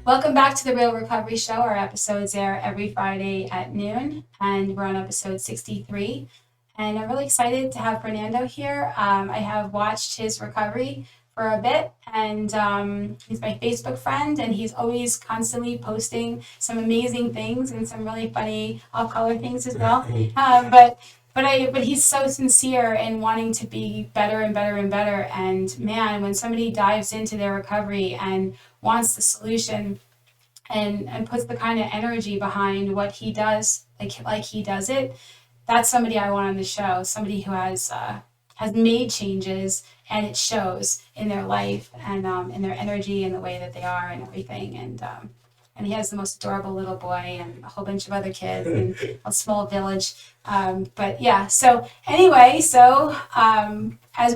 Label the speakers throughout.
Speaker 1: Welcome back to the Real Recovery Show. Our episodes air every Friday at noon, and we're on episode 63. And I'm really excited to have Fernando here. I have watched his recovery for a bit, and he's my Facebook friend, and he's always constantly posting some amazing things and some really funny off-color things as well. But he's so sincere in wanting to be better and better and better. And man, when somebody dives into their recovery and wants the solution and puts the kind of energy behind what he does, like he does it, that's somebody I want on the show. Somebody who has made changes, and it shows in their life and in their energy and the way that they are and everything. And he has the most adorable little boy and a whole bunch of other kids and a small village. But yeah, so anyway, as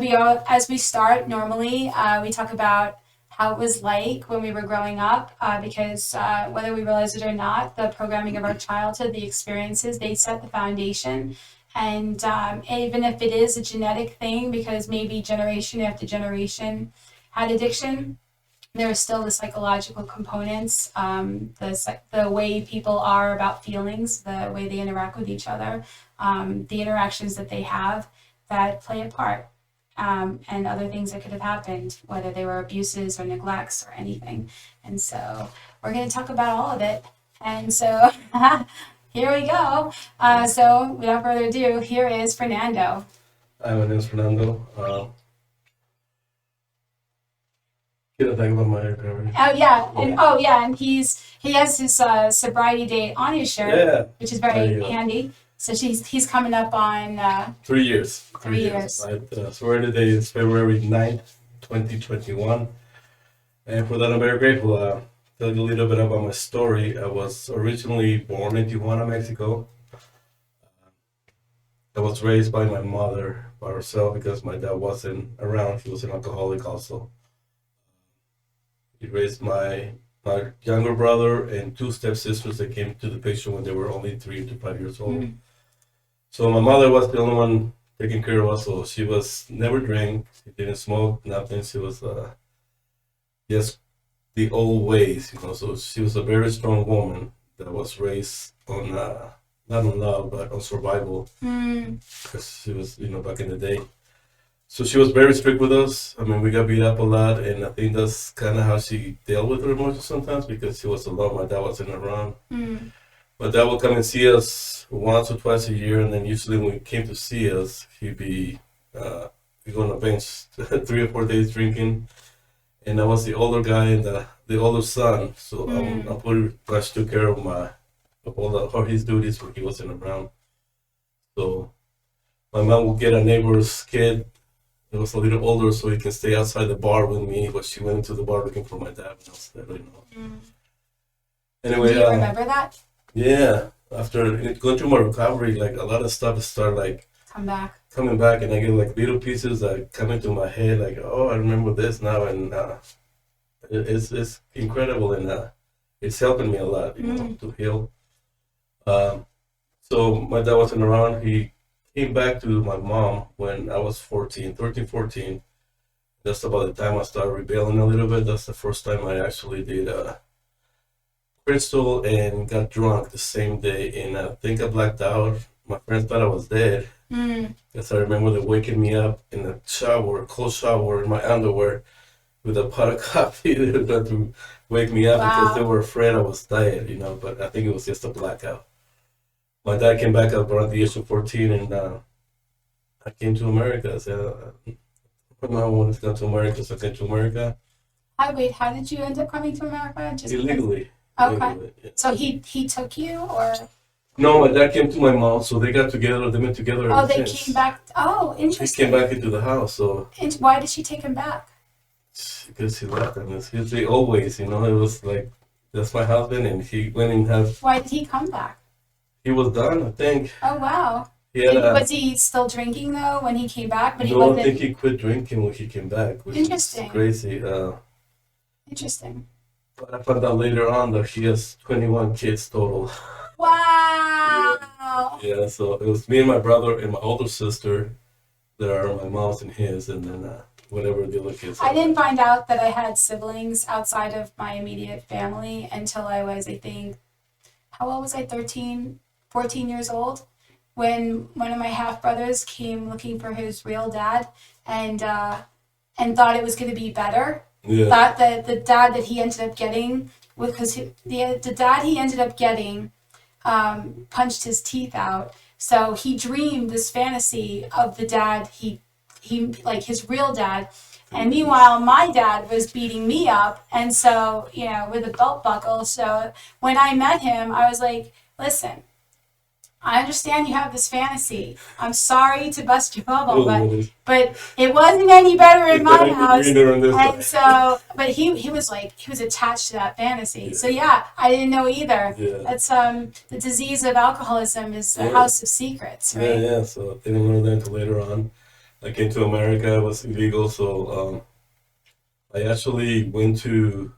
Speaker 1: we start normally, we talk about how it was like when we were growing up, because whether we realize it or not, the programming of our childhood, the experiences, they set the foundation. And even if it is a genetic thing, because maybe generation after generation had addiction, there are still the psychological components, the way people are about feelings, the way they interact with each other, the interactions that they have that play a part, and other things that could have happened, whether they were abuses or neglects or anything. And so we're going to talk about all of it. And so here we go. So without further ado, here is Fernando.
Speaker 2: Hi, my name is Fernando. Can I talk about my recovery?
Speaker 1: And he has his sobriety date on his shirt, which is very handy. So he's coming up on
Speaker 2: 3 years.
Speaker 1: 3 years.
Speaker 2: My sobriety date is February 9th, 2021. And for that, I'm very grateful. Tell you a little bit about my story. I was originally born in Tijuana, Mexico. I was raised by my mother by herself because my dad wasn't around. He was an alcoholic also. He raised my younger brother and two stepsisters that came to the picture when they were only 3 to 5 years old. Mm-hmm. So my mother was the only one taking care of us. So she was never drank, she didn't smoke, nothing. She was just the old ways, So she was a very strong woman that was raised on not on love but on survival, because she was back in the day. So she was very strict with us. I mean, we got beat up a lot, and I think that's kind of how she dealt with her emotions sometimes, because she was alone. My dad wasn't around. My dad would come and see us once or twice a year, and then usually when he came to see us, he'd be we'd go on a bench 3 or 4 days drinking. And I was the older guy and the older son, so I pretty much took care of all his duties when he wasn't around. So my mom would get a neighbor's kid. He was a little older, so he can stay outside the bar with me, but she went into the bar looking for my dad when I was there, Anyway,
Speaker 1: do you remember that?
Speaker 2: Yeah. After going through my recovery, like a lot of stuff started coming back, and I get like little pieces that come into my head, like, oh, I remember this now, and it's incredible, and it's helping me a lot, to heal. So my dad wasn't around. He came back to my mom when I was 13, 14. That's about the time I started rebelling a little bit. That's the first time I actually did crystal and got drunk the same day, and I think I blacked out. My friends thought I was dead. Because I remember them waking me up in a shower, cold shower, in my underwear with a pot of coffee. They were trying to wake me up because they were afraid I was dead, but I think it was just a blackout. My dad came back up around the age of 14, and I came to America. I said, my mom wanted to come to America, so I came to America.
Speaker 1: How did you end up coming to America?
Speaker 2: Just illegally.
Speaker 1: Okay.
Speaker 2: Illegally, yeah.
Speaker 1: So he took you, or?
Speaker 2: No, my dad came to my mom, so they got together. They went together.
Speaker 1: Oh, they came back. Oh, interesting.
Speaker 2: He came back into the house. So.
Speaker 1: Why did she take him back?
Speaker 2: Because he left. I mean, he always, it was like, that's my husband, and he went and had.
Speaker 1: Why did he come back?
Speaker 2: He was done, I think.
Speaker 1: Oh, wow. Was he still drinking though when he came back? But
Speaker 2: no, I think he quit drinking when he came back. Which
Speaker 1: interesting.
Speaker 2: Is crazy.
Speaker 1: Interesting.
Speaker 2: But I found out later on that he has 21 kids total.
Speaker 1: Wow.
Speaker 2: Yeah, so it was me and my brother and my older sister that are my mom's and his, and then whatever the other kids
Speaker 1: I
Speaker 2: are.
Speaker 1: didn't find out that I had siblings outside of my immediate family until I was, I think, how old was I? 13, 14 years old, when one of my half brothers came looking for his real dad, and thought it was going to be better.
Speaker 2: Yeah.
Speaker 1: Thought that the dad that he ended up getting, because the dad he ended up getting punched his teeth out. So he dreamed this fantasy of the dad he like his real dad. And meanwhile, my dad was beating me up, and so, with a belt buckle. So when I met him, I was like, listen, I understand you have this fantasy. I'm sorry to bust your bubble, but it wasn't any better in my house. And so, but he was attached to that fantasy.
Speaker 2: Yeah.
Speaker 1: So yeah, I didn't know either.
Speaker 2: Yeah.
Speaker 1: That's the disease of alcoholism is the house of secrets, right?
Speaker 2: Yeah. So I didn't learn that until later on. I came to America. It was illegal, so I actually went to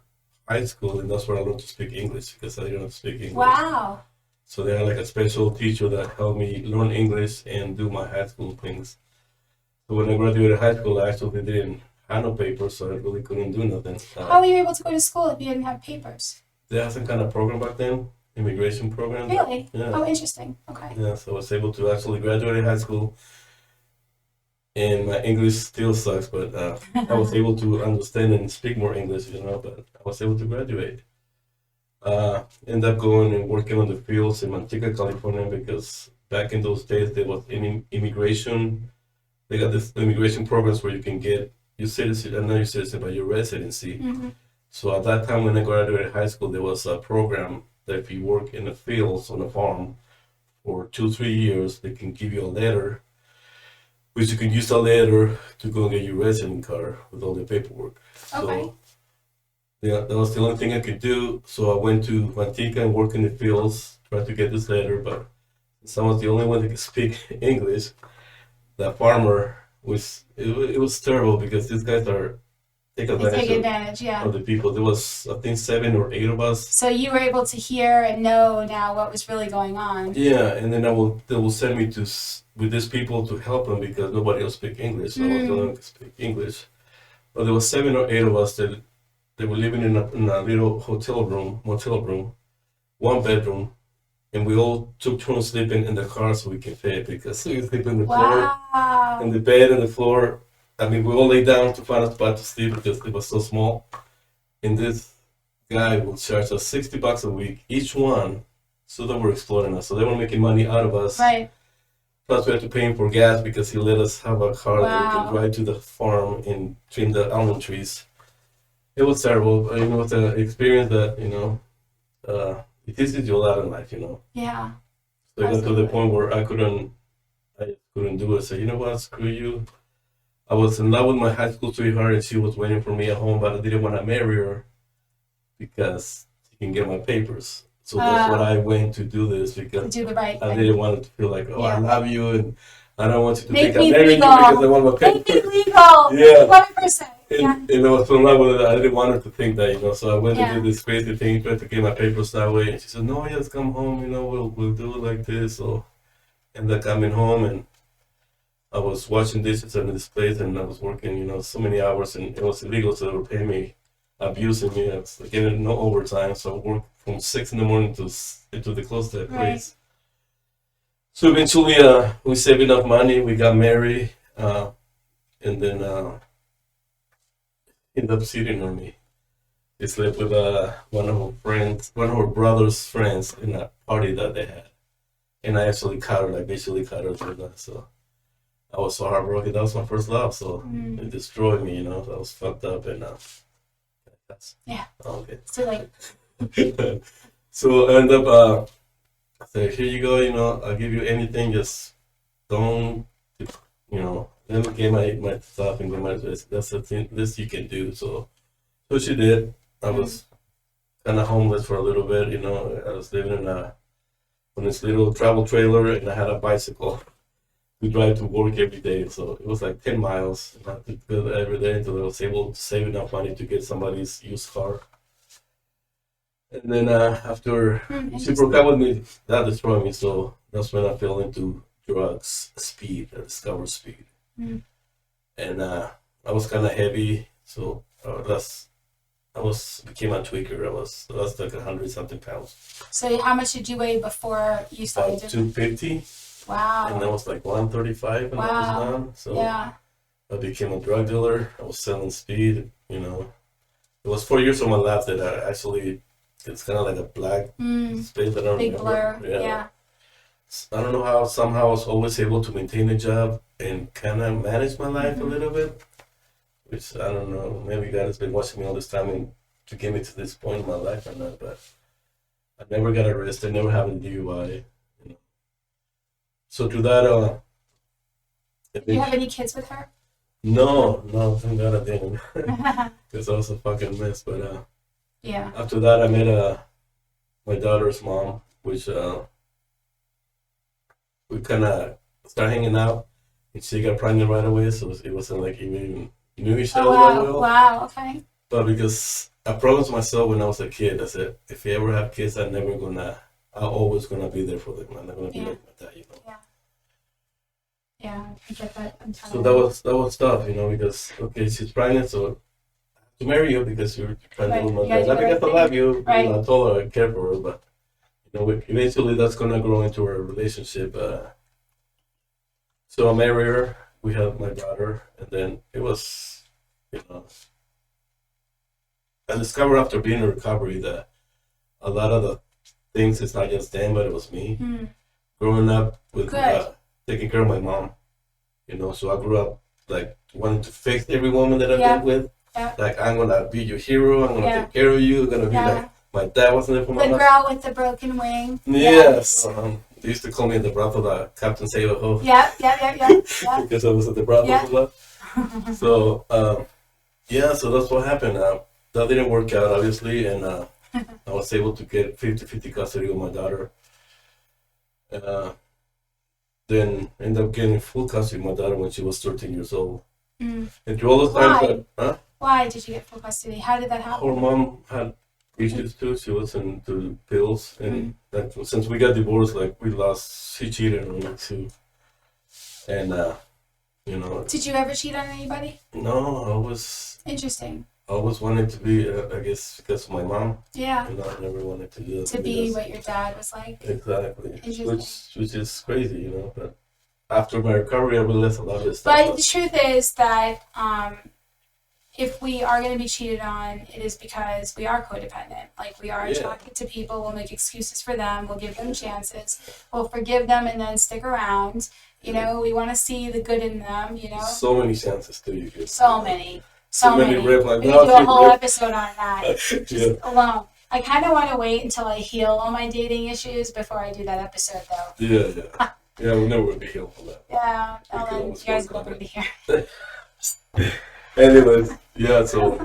Speaker 2: high school, and that's where I learned to speak English because I didn't speak English.
Speaker 1: Wow.
Speaker 2: So they had like a special teacher that helped me learn English and do my high school things. So when I graduated high school, I actually didn't have no papers, so I really couldn't do nothing.
Speaker 1: How were you able to go to school if you didn't have papers?
Speaker 2: They had some kind of program back then, immigration program.
Speaker 1: Really?
Speaker 2: Yeah.
Speaker 1: Oh, interesting. Okay.
Speaker 2: Yeah, so I was able to actually graduate high school, and my English still sucks, but I was able to understand and speak more English, but I was able to graduate. Ended up going and working on the fields in Manteca, California, because back in those days there was immigration. They got this immigration programs where you can get your citizen, not your citizen, but your residency.
Speaker 1: Mm-hmm.
Speaker 2: So at that time when I graduated high school, there was a program that if you work in the fields on a farm for 2-3 years, they can give you a letter, which you can use the letter to go and get your resident card with all the paperwork.
Speaker 1: Okay.
Speaker 2: So yeah, that was the only thing I could do. So I went to Manteca and worked in the fields, tried to get this letter, but since I was the only one that could speak English, that farmer it was terrible because these guys are take
Speaker 1: advantage, yeah.
Speaker 2: of the people. There was, I think, 7 or 8 of us.
Speaker 1: So you were able to hear and know now what was really going on.
Speaker 2: Yeah, and then they will send me with these people to help them because nobody else speak English. So I was the only one to speak English. But there was 7 or 8 of us that they were living in a little motel room, 1 bedroom, and we all took turns sleeping in the car so we can fit because we sleep in the floor, in the bed, and the floor. I mean, we all lay down to find a spot to sleep because it was so small. And this guy will charge us $60 a week, each one, so that we're exploiting us. So they were making money out of us.
Speaker 1: Right.
Speaker 2: Plus, we had to pay him for gas because he let us have a car that we could ride to the farm and trim the almond trees. It was terrible. It was an experience that, it teaches you a lot in life,
Speaker 1: Yeah.
Speaker 2: So I got to the point where I couldn't do it. So, you know what, screw you. I was in love with my high school sweetheart, and she was waiting for me at home, but I didn't want to marry her because she can get my papers. So that's what I went to do this because
Speaker 1: do the right
Speaker 2: I
Speaker 1: thing.
Speaker 2: didn't want it to feel like, I love you, and I don't want you to think
Speaker 1: me
Speaker 2: I'm marrying you because I want my papers.
Speaker 1: Make me legal.
Speaker 2: Yeah.
Speaker 1: 100%.
Speaker 2: And I was so in love with it, I didn't want her to think that, So I went and did this crazy thing, tried to get my papers that way, and she said, "No, just come home, we'll do it like this." So ended up coming home, and I was watching this in this place, and I was working, so many hours, and it was illegal, so they were paying me, abusing me. I was getting no overtime, so I worked from 6 in the morning to the close to that place. So eventually, we saved enough money, we got married, and then ended up cheating on me. He slept with one of her brother's friends in a party that they had, and I actually caught her, basically caught her through that. So I was so heartbroken. That was my first love, so it destroyed me. I was fucked up, and that's
Speaker 1: okay. So
Speaker 2: so I ended up. I said, "Here you go. I'll give you anything. Just don't, let me get my stuff and get my dress. That's the thing. This you can do." So she did. I was kind of homeless for a little bit. I was living on this little travel trailer, and I had a bicycle to drive to work every day. So it was like 10 miles. I had to go every day until I was able to save enough money to get somebody's used car. And then after she broke up with me, that destroyed me. So that's when I fell into drugs, speed. I discovered speed. And I was kind of heavy, so became a tweaker. I lost like 100 something pounds.
Speaker 1: So how much did you weigh before you started
Speaker 2: About
Speaker 1: doing?
Speaker 2: 250, and I
Speaker 1: Wow.
Speaker 2: was like 135 when I was
Speaker 1: Wow.
Speaker 2: down. So
Speaker 1: Yeah.
Speaker 2: I became a drug dealer. I was selling speed. You know, it was 4 years of my life that I actually. It's kind of like a black
Speaker 1: Mm.
Speaker 2: space that I don't
Speaker 1: Big
Speaker 2: remember.
Speaker 1: blur.
Speaker 2: Yeah.
Speaker 1: Yeah.
Speaker 2: I don't know how somehow I was always able to maintain a job and kind of manage my life a
Speaker 1: Hmm.
Speaker 2: little bit, which I don't know. Maybe God has been watching me all this time and to get me to this point in my life or not, but I never got arrested, never had a DUI. You know. So through that,
Speaker 1: Did you have any kids with her?
Speaker 2: no, thank God I didn't, because I was a fucking mess. But
Speaker 1: Yeah.
Speaker 2: after that, I met my daughter's mom, which we kind of started hanging out, and she got pregnant right away, so it wasn't like even knew each
Speaker 1: Oh
Speaker 2: other that
Speaker 1: wow.
Speaker 2: well.
Speaker 1: Wow. Okay.
Speaker 2: But because I promised myself when I was a kid, I said, if you ever have kids, I'm always gonna be there for them. I'm not gonna be
Speaker 1: Yeah.
Speaker 2: like my dad, you know.
Speaker 1: Yeah. Yeah. I get that
Speaker 2: So
Speaker 1: entirely.
Speaker 2: that was tough, you know, because okay, she's pregnant, so to marry you because you're pregnant
Speaker 1: Right.
Speaker 2: with my
Speaker 1: You gotta
Speaker 2: dad.
Speaker 1: do
Speaker 2: Not
Speaker 1: the right
Speaker 2: because I
Speaker 1: thing.
Speaker 2: love you, you
Speaker 1: Right.
Speaker 2: know, I told her I care for her, but you know, eventually that's gonna grow into a relationship. So I married her. We had my daughter, and then it was, you know, I discovered after being in recovery that a lot of the things it's not just them, but it was me.
Speaker 1: Mm.
Speaker 2: Growing up with
Speaker 1: Good.
Speaker 2: taking care of my mom, you know, so I grew up like wanting to fix every woman that I
Speaker 1: Yeah.
Speaker 2: lived with.
Speaker 1: Yeah.
Speaker 2: Like I'm gonna be your hero. I'm gonna
Speaker 1: Yeah.
Speaker 2: take care of you. I'm gonna be
Speaker 1: Yeah.
Speaker 2: like my dad wasn't there for my
Speaker 1: The
Speaker 2: mom.
Speaker 1: girl with the broken wing.
Speaker 2: Yes.
Speaker 1: Yes.
Speaker 2: They used to call me the brothel, the Captain Save a Ho.
Speaker 1: Yeah. Yeah. Yeah. Yeah. Yeah.
Speaker 2: Because I was at the brothel
Speaker 1: Yeah.
Speaker 2: a lot. So yeah, so that's what happened. That didn't work out, obviously, and I was able to get 50-50 custody of my daughter. Uh, then ended up getting full custody of my daughter when she was 13 years old.
Speaker 1: Mm.
Speaker 2: And through all the times
Speaker 1: Why?
Speaker 2: that,
Speaker 1: Why did you get full custody? How did that
Speaker 2: her
Speaker 1: happen?
Speaker 2: mom had issues too. She was into pills,
Speaker 1: Mm.
Speaker 2: and that, since we got divorced, like we lost, she cheated on me too. And you know,
Speaker 1: Did you ever cheat on anybody?
Speaker 2: no,
Speaker 1: Interesting.
Speaker 2: I always wanted to be, I guess, because of my mom.
Speaker 1: Yeah.
Speaker 2: You know, I never wanted to do that.
Speaker 1: To be what your dad was like.
Speaker 2: Exactly.
Speaker 1: Interesting.
Speaker 2: Which is crazy, you know. But after my recovery, I realized a lot of this stuff.
Speaker 1: But the truth is that if we are going to be cheated on, it is because we are codependent. Like we are attracted to people. We'll make excuses for them. We'll give them chances. We'll forgive them and then stick around. You know, we want to see the good in them. You know.
Speaker 2: So many chances too. You get.
Speaker 1: So many.
Speaker 2: So many red flags.
Speaker 1: We could do a whole episode on that. Just alone. I kind of want to wait until I heal all my dating issues before I do that episode, though.
Speaker 2: Yeah. Yeah, we'll never be healed from that.
Speaker 1: Yeah, then you guys will never be here.
Speaker 2: Anyways, yeah, so.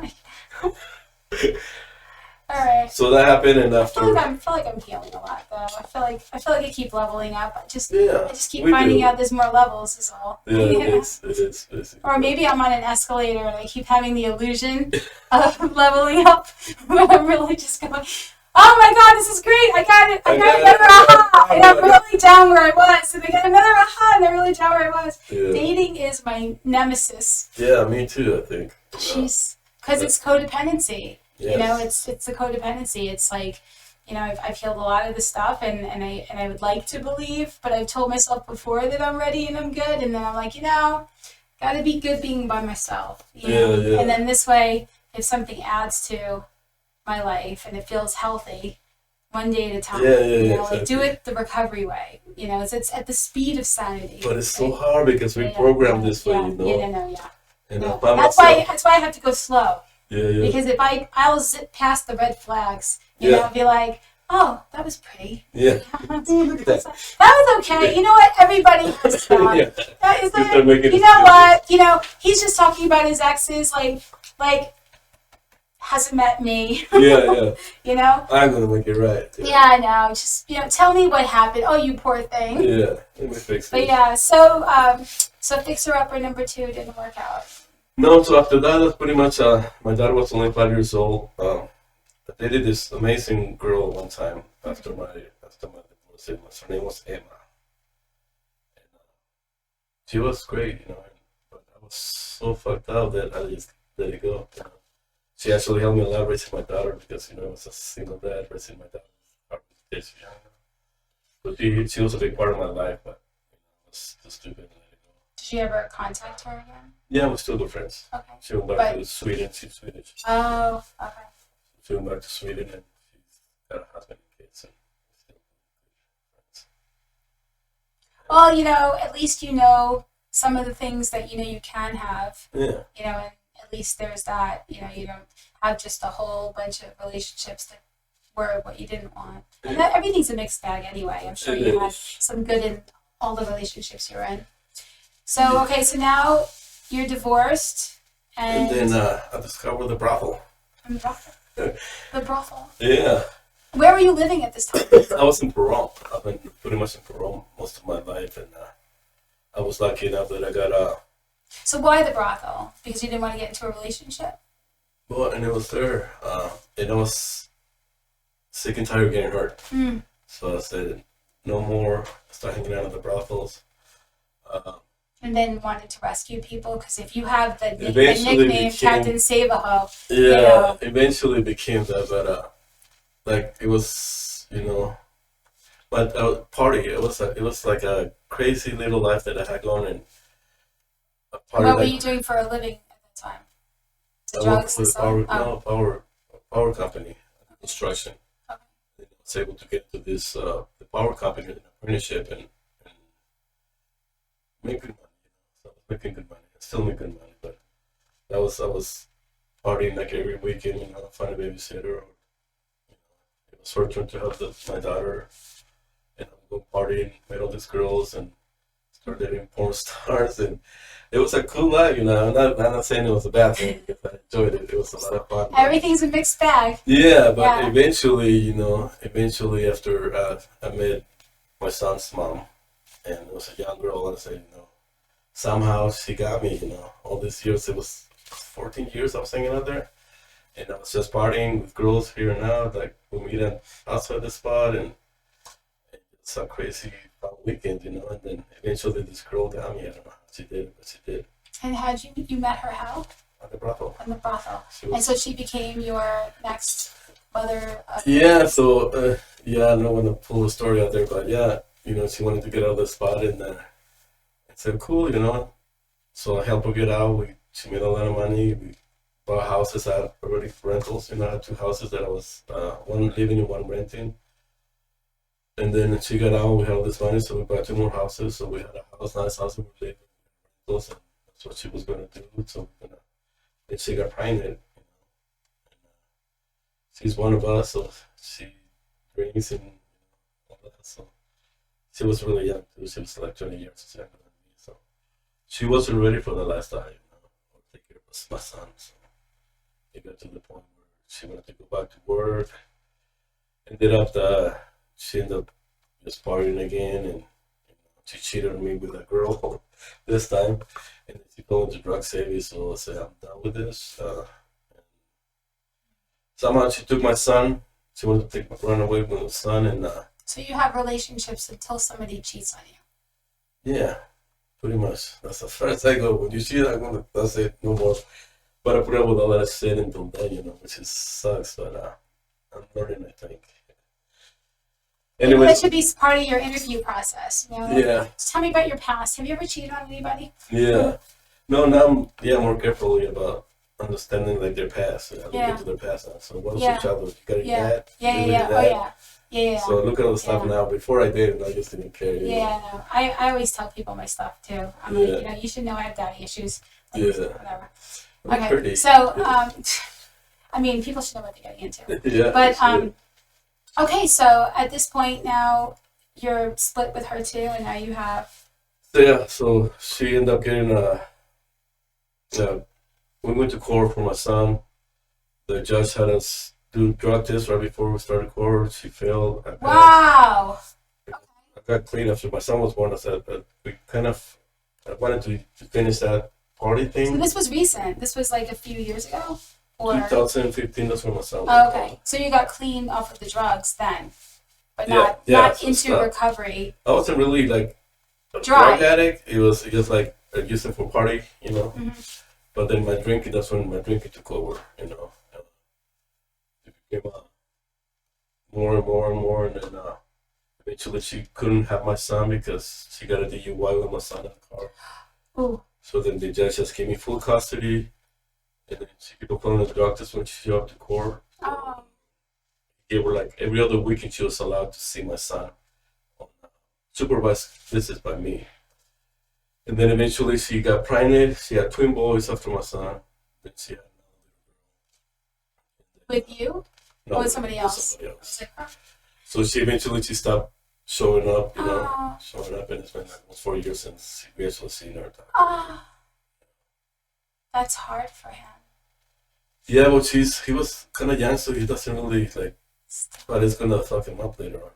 Speaker 1: Alright.
Speaker 2: So that happened, and after.
Speaker 1: I feel like I'm healing a lot, though. I feel like I keep leveling up. I just keep
Speaker 2: we
Speaker 1: finding
Speaker 2: do.
Speaker 1: out there's more levels, is all.
Speaker 2: Yeah, it is. Basically.
Speaker 1: Or maybe I'm on an escalator and I keep having the illusion of leveling up, but I'm really just going, oh my god, this is great! I got it! I got another aha! And I'm really down where I was, and I got another aha, and I'm really down where I was.
Speaker 2: Yeah.
Speaker 1: Dating is my nemesis.
Speaker 2: Yeah, me too, I think.
Speaker 1: Because it's codependency.
Speaker 2: Yes.
Speaker 1: You know, it's the codependency. It's like, you know, I've healed a lot of the stuff, and I would like to believe, but I've told myself before that I'm ready and I'm good, and then I'm like, you know, gotta be good being by myself. You know?
Speaker 2: Yeah.
Speaker 1: And then this way, if something adds to my life and it feels healthy, one day at a time.
Speaker 2: You know,
Speaker 1: exactly. Like do it the recovery way. You know, it's at the speed of sanity.
Speaker 2: But it's so hard because we programmed this way, you know. And that's
Speaker 1: why I have to go slow.
Speaker 2: Yeah.
Speaker 1: Because if I'll zip past the red flags, you know, be like, oh, that was pretty.
Speaker 2: Yeah.
Speaker 1: Look at that. That was okay. You know what? Everybody has that. That is
Speaker 2: you
Speaker 1: know what? You know, he's just talking about his exes, like hasn't met me.
Speaker 2: Yeah.
Speaker 1: You know?
Speaker 2: I'm gonna make it right.
Speaker 1: Yeah, I know. Just, you know, tell me what happened. Oh, you poor thing.
Speaker 2: Yeah, let me fix it.
Speaker 1: But yeah, so Fixer Upper number 2 didn't work out.
Speaker 2: No, so after that, that's pretty much, my daughter was only 5 years old. I dated this amazing girl one time after my divorce. Her name was Emma. And, she was great, you know, but I was so fucked up that I just let it go. You know. She actually helped me a lot raising my daughter because, I was a single dad raising my daughter. But she was a big part of my life, but I was too stupid to let it go.
Speaker 1: Did you ever contact her again?
Speaker 2: Yeah, we're still good friends.
Speaker 1: Okay.
Speaker 2: She went back to Sweden. She's Swedish.
Speaker 1: Oh, okay.
Speaker 2: She went back to Sweden and she's got a husband and kids and we're still good friends.
Speaker 1: Well, at least some of the things that you can have.
Speaker 2: Yeah.
Speaker 1: And at least there's that. You don't have just a whole bunch of relationships that were what you didn't want. And that everything's a mixed bag anyway. I'm sure you had some good in all the relationships you're in. So okay, so now you're divorced, and
Speaker 2: then I discovered the brothel.
Speaker 1: The brothel. The brothel.
Speaker 2: Yeah.
Speaker 1: Where were you living at this time?
Speaker 2: I was in Peru. I've been pretty much in Peru most of my life, and I was lucky enough that I got
Speaker 1: So why the brothel? Because you didn't want to get into a relationship?
Speaker 2: Well, and it was there, and I was sick and tired of getting hurt.
Speaker 1: Mm.
Speaker 2: So I said, no more. I started hanging out at the brothels.
Speaker 1: And then wanted to rescue people, because if you have the
Speaker 2: Eventually
Speaker 1: nickname Captain Save-A-Ho,
Speaker 2: Yeah, eventually became that, but like it was, but party. It was like a crazy little life that I had going, and a party.
Speaker 1: What were you doing for a living at the time?
Speaker 2: I worked for the power company, construction.
Speaker 1: Okay.
Speaker 2: I was able to get to this the power company in apprenticeship and make good money. So I was making good money. I still make good money, but I was partying like every weekend. Find a babysitter. Or, it was her turn to help my daughter, and I would go partying, met all these girls, and started dating porn stars, and it was a cool life. I'm not saying it was a bad thing because I enjoyed it. It was a lot of fun.
Speaker 1: Everything's a mixed bag.
Speaker 2: Yeah, but eventually, after I met my son's mom, and it was a young girl, and I said, somehow she got me, all these years. It was 14 years I was hanging out there, and I was just partying with girls here and now. Like we meet outside the spot, and it's a crazy fun weekend, and then eventually this girl got me. I don't know how she did, but she did.
Speaker 1: And how'd you met her? How?
Speaker 2: At the brothel.
Speaker 1: At the brothel. And so she became your next mother.
Speaker 2: Yeah. So I don't want to pull the story out there, but she wanted to get out of the spot, and I said, cool, So I helped her get out. She made a lot of money. We bought houses out already for rentals. I had 2 houses that I was one living and one renting. And then she got out. We had all this money, so we bought 2 more houses. So we had a nice house, and we were living in rentals, and that's what she was going to do. So then she got pregnant. She's one of us, so she drinks and all that. So she was really young too. She was like 20 years younger than me. So she wasn't ready for the lifestyle, or take care of my son. So it got to the point where she wanted to go back to work. She ended up just partying again, and she cheated on me with a girl this time, and she fell into drug savings. So I said, I'm done with this. Somehow she took my son. She wanted to run away with my son, and
Speaker 1: so you have relationships until somebody cheats on you.
Speaker 2: Yeah, pretty much. That's as far as I go. When you cheat, that's it, no more. But I put up with all that shit until then, which sucks. But I'm learning, I think. Anyway,
Speaker 1: that should be part of your interview process.
Speaker 2: Yeah.
Speaker 1: Just tell me about your past. Have you ever cheated on anybody?
Speaker 2: Yeah. No, now I'm more carefully about understanding like their past. I look into their past now. So what was your childhood? You got your dad?
Speaker 1: Yeah. Yeah.
Speaker 2: So look at all the stuff now. Before I did, I just didn't care.
Speaker 1: No. I always tell people my stuff too. I'm like, you should know I have daddy issues. Like, whatever. Okay. So, people should know what they're getting into.
Speaker 2: Yeah.
Speaker 1: But okay. So at this point now, you're split with her too, and now you have.
Speaker 2: So she ended up getting we went to court for my son. The judge had us do drug tests right before we started court. She failed.
Speaker 1: Wow.
Speaker 2: I got clean after my son was born. I said, but I wanted to finish that party thing.
Speaker 1: So this was recent. This was like a few years ago? Or
Speaker 2: 2015, that's when my son was born.
Speaker 1: Okay. So you got clean off of the drugs then, but not into recovery.
Speaker 2: I wasn't really like a drug addict. It was just like I used it for party, But then that's when my drinking took over, It became more and more and more, and then eventually she couldn't have my son because she got a DUI with my son in the car.
Speaker 1: Ooh.
Speaker 2: So then the judge just gave me full custody, and then she kept on calling the doctors when she showed up to court.
Speaker 1: Oh.
Speaker 2: Gave her like every other weekend she was allowed to see my son on supervised visits by me. And then eventually she got pregnant. She had twin boys after my son. Then she had
Speaker 1: With you?
Speaker 2: no,
Speaker 1: Or with somebody else?
Speaker 2: Somebody else.
Speaker 1: Like,
Speaker 2: So she stopped showing up,
Speaker 1: oh.
Speaker 2: and it's been like almost 4 years since we actually seen her.
Speaker 1: Oh. That's hard for him.
Speaker 2: Yeah, but he was kind of young, so he doesn't really like. But it's gonna fuck him up later on.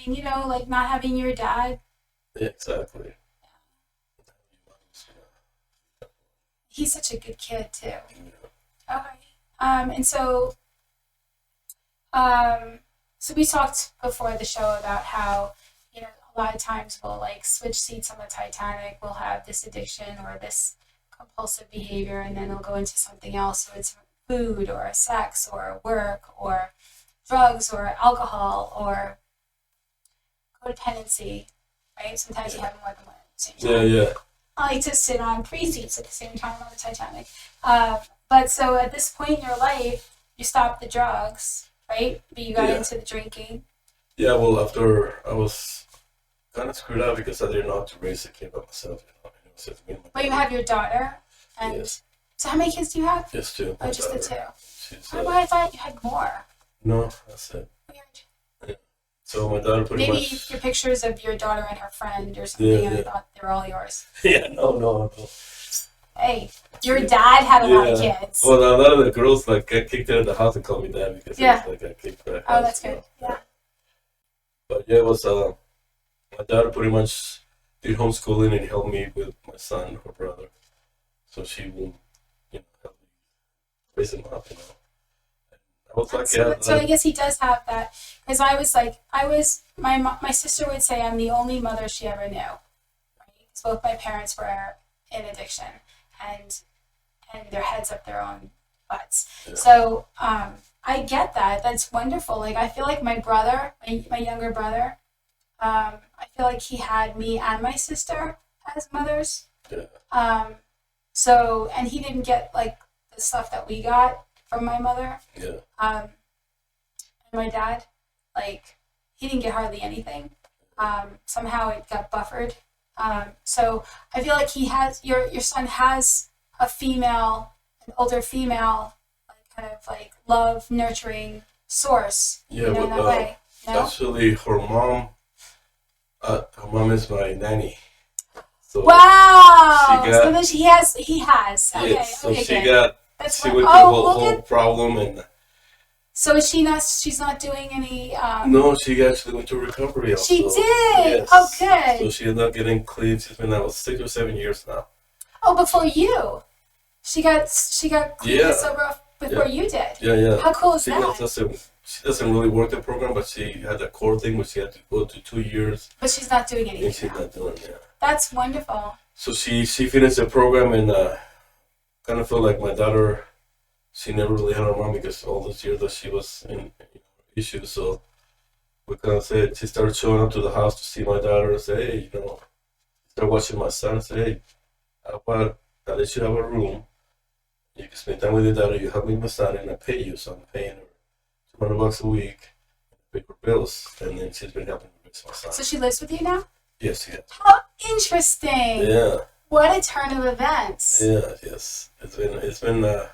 Speaker 1: I mean, like not having your dad.
Speaker 2: Yeah, exactly.
Speaker 1: He's such a good kid too.
Speaker 2: Yeah.
Speaker 1: Okay. And so we talked before the show about how, a lot of times we'll like switch seats on the Titanic. We'll have this addiction or this compulsive behavior, and then it'll go into something else. So it's food or sex or work or drugs or alcohol or codependency, right? Sometimes you have more than one at the same time.
Speaker 2: Yeah.
Speaker 1: I like to sit on 3 seats at the same time on the Titanic. But so at this point in your life, you stopped the drugs, right? But you got into the drinking.
Speaker 2: Yeah, well, after I was kind of screwed up because I didn't know how to raise a kid by myself.
Speaker 1: But you have your daughter, and
Speaker 2: yes.
Speaker 1: So how many kids do you have?
Speaker 2: Just 2.
Speaker 1: Oh, just the 2.
Speaker 2: She's,
Speaker 1: I thought you had more.
Speaker 2: No, that's it.
Speaker 1: Weird.
Speaker 2: Yeah. So my daughter pretty
Speaker 1: Maybe
Speaker 2: much.
Speaker 1: your pictures of your daughter and her friend or something, and I thought they were all yours.
Speaker 2: Yeah, no.
Speaker 1: Hey, your dad had a lot of kids.
Speaker 2: Well, a lot of the girls like got kicked out of the house and called me dad because it was like I kicked back.
Speaker 1: Oh, that's good. Yeah.
Speaker 2: But yeah, it was my daughter pretty much did homeschooling and helped me with my son, her brother. So she will, help me raise him up, And I was like,
Speaker 1: so I guess he does have that, because my sister would say I'm the only mother she ever knew. Right? Because both my parents were in addiction, and their heads up their own butts. Yeah. So I get that. That's wonderful. Like I feel like my brother, my younger brother, I feel like he had me and my sister as mothers.
Speaker 2: Yeah.
Speaker 1: So, and he didn't get like the stuff that we got from my mother.
Speaker 2: Yeah.
Speaker 1: And my dad, like, he didn't get hardly anything. Somehow it got buffered. So I feel like your son has an older female, like kind of like love, nurturing source.
Speaker 2: Yeah,
Speaker 1: in that way.
Speaker 2: Actually, her mom is my nanny. So
Speaker 1: wow! So then he has. Okay,
Speaker 2: yes, so
Speaker 1: okay,
Speaker 2: she
Speaker 1: good.
Speaker 2: got.
Speaker 1: That's
Speaker 2: she went through the whole problem and.
Speaker 1: So is she not? She's not doing any.
Speaker 2: No, she actually went to recovery. Also.
Speaker 1: She did.
Speaker 2: Yes.
Speaker 1: Oh, good.
Speaker 2: So she ended up getting clean. She's been out 6 or 7 years now.
Speaker 1: Oh, before you, she got clean and sober before you did.
Speaker 2: Yeah.
Speaker 1: How cool is that?
Speaker 2: She doesn't really work the program, but she had a core thing where she had to go to 2 years.
Speaker 1: But she's not doing anything.
Speaker 2: And she's not doing it.
Speaker 1: That's wonderful.
Speaker 2: So she finished the program and kind of felt like my daughter. She never really had her mom because all those years that she was in issues. So we kind of said she started showing up to the house to see my daughter and say, hey, start watching my son. Say, hey, how about I let you have a room? You can spend time with your daughter. You help me with my son, and I pay you. So I'm paying her $200 a week, pay her bills, and then she's been helping me with my son.
Speaker 1: So she lives with you now?
Speaker 2: Yes, she has.
Speaker 1: How interesting!
Speaker 2: Yeah.
Speaker 1: What a turn of events.
Speaker 2: Yeah. Yes. It's been a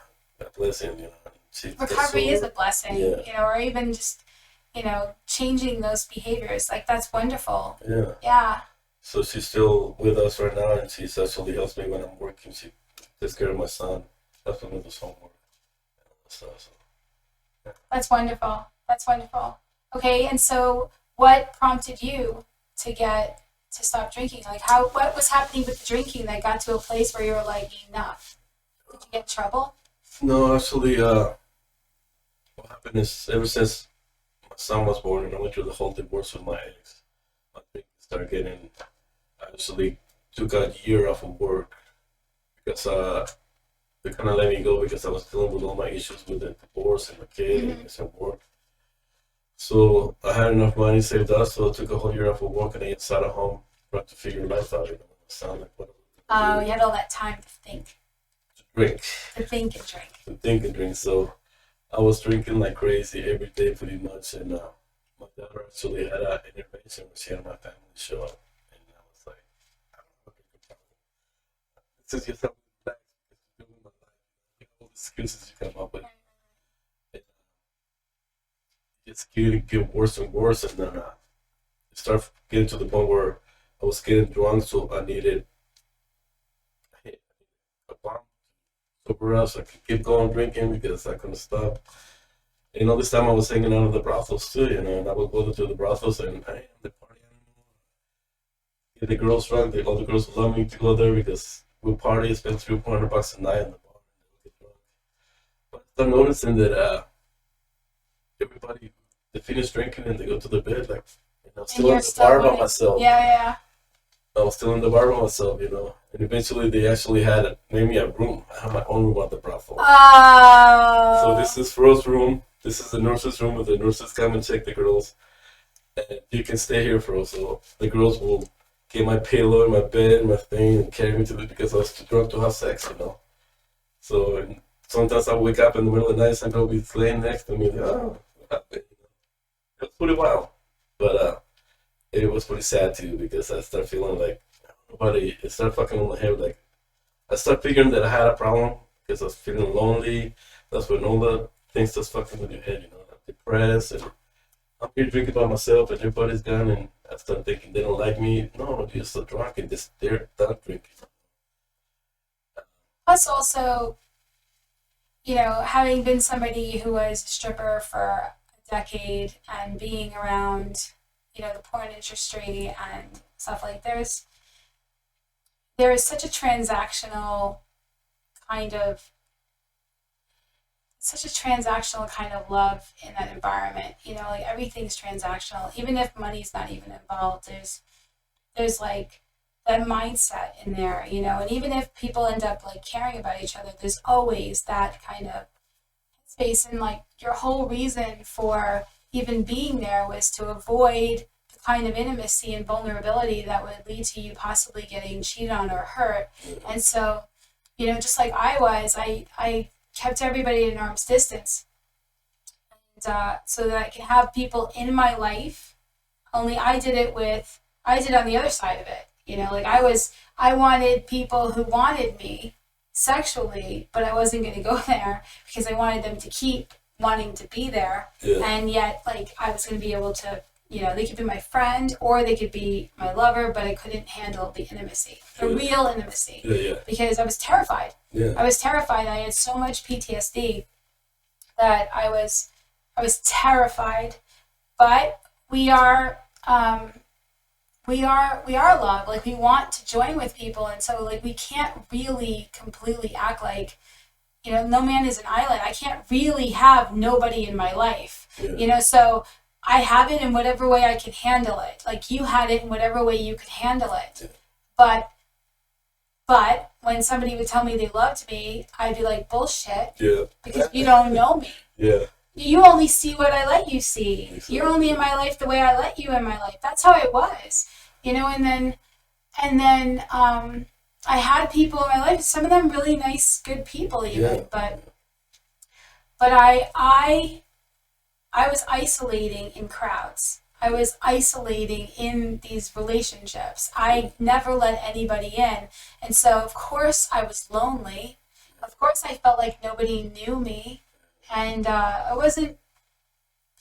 Speaker 2: blessing,
Speaker 1: Recovery is a blessing,
Speaker 2: yeah.
Speaker 1: Or even just, changing those behaviors. Like, that's wonderful.
Speaker 2: Yeah.
Speaker 1: Yeah.
Speaker 2: So she's still with us right now, and she actually helps me when I'm working. She takes care of my son, helps me with his homework. So, yeah.
Speaker 1: That's wonderful. That's wonderful. Okay, and so what prompted you to stop drinking? Like, what was happening with the drinking that got to a place where you were like, enough? Did you get in trouble?
Speaker 2: No, actually, what happened is ever since my son was born and I went through the whole divorce with my ex, I think I started getting, I actually took a year off of work because they kind of let me go because I was dealing with all my issues with the divorce and my kid and some work. So I had enough money saved up, so I took a whole year off of work and I sat at home trying to figure life out. You know, sound like what
Speaker 1: Oh, you had all that time to think,
Speaker 2: drink,
Speaker 1: to think and drink.
Speaker 2: to think and drink. So I was drinking like crazy every day, pretty much. And my daughter actually had an intervention when she had my family show up, and I was like, I don't know what to do. This is just something relaxed because you're doing my life. You know, all the excuses you come up with. And, it's getting get worse and worse, and then it started getting to the point where I was getting drunk, so I needed a bomb somewhere else. I could keep going drinking because I couldn't stop. And all this time I was hanging out at the brothels too, you know, and I would go to the brothels and I am the party animal. Get the girls drunk, all the girls love me to go there because we party, spend $300 a night in the bar, and we get drunk. But I started noticing that everybody they finish drinking and they go to the bed like, and I'm
Speaker 1: And
Speaker 2: still
Speaker 1: you're
Speaker 2: in the
Speaker 1: still
Speaker 2: bar by
Speaker 1: wanting,
Speaker 2: myself.
Speaker 1: yeah.
Speaker 2: I was still in the bar by myself, you know. And eventually they actually had made me a room. I had my own room at the brothel.
Speaker 1: Oh.
Speaker 2: So this is Fro's room. This is the nurse's room where the nurses come and check the girls. And you can stay here, Fro. So the girls will get my pillow and my bed and my thing and carry me to the because I was too drunk to have sex, you know. So and sometimes I wake up in the middle of the night and they'll be laying next to me. Like, oh, what happened? You know? It was pretty wild. But it was pretty sad too because I started feeling like nobody. It started fucking on my head. Like I started figuring that I had a problem because I was feeling lonely. That's when all the things just fucking with your head, you know. I'm depressed and I'm here drinking by myself and everybody's gone and I started thinking they don't like me. No, you're so drunk and just they're done drinking.
Speaker 1: Plus, also, you know, having been somebody who was a stripper for a decade and being around, you know, the porn industry and stuff like there is such a transactional kind of love in that environment. You know, like everything's transactional. Even if money's not even involved, there's like that mindset in there, you know, and even if people end up like caring about each other, there's always that kind of space. And like your whole reason for even being there was to avoid the kind of intimacy and vulnerability that would lead to you possibly getting cheated on or hurt. And so, you know, just like I kept everybody at an arm's distance, and so that I can have people in my life. Only I did on the other side of it. You know, like I wanted people who wanted me sexually, but I wasn't going to go there because I wanted them to keep wanting to be there.
Speaker 2: Yeah.
Speaker 1: And yet, like, I was going to be able to, you know, they could be my friend or they could be my lover, but I couldn't handle the intimacy, the real intimacy.
Speaker 2: Yeah.
Speaker 1: Because I was terrified.
Speaker 2: Yeah.
Speaker 1: I was terrified. I had so much PTSD that I was terrified. But we are love. Like, we want to join with people, and so like we can't really completely act like, you know, no man is an island. I can't really have nobody in my life.
Speaker 2: Yeah.
Speaker 1: You know, so I have it in whatever way I can handle it. Like you had it in whatever way you could handle it. Yeah. But when somebody would tell me they loved me, I'd be like, bullshit.
Speaker 2: Yeah.
Speaker 1: Because you don't know me.
Speaker 2: Yeah.
Speaker 1: You only see what I let you see.
Speaker 2: Exactly.
Speaker 1: You're only in my life the way I let you in my life. That's how it was. You know, and then I had people in my life, some of them really nice, good people even,
Speaker 2: Yeah.
Speaker 1: but I was isolating in crowds. I was isolating in these relationships. I never let anybody in. And so, of course, I was lonely. Of course, I felt like nobody knew me. And I wasn't,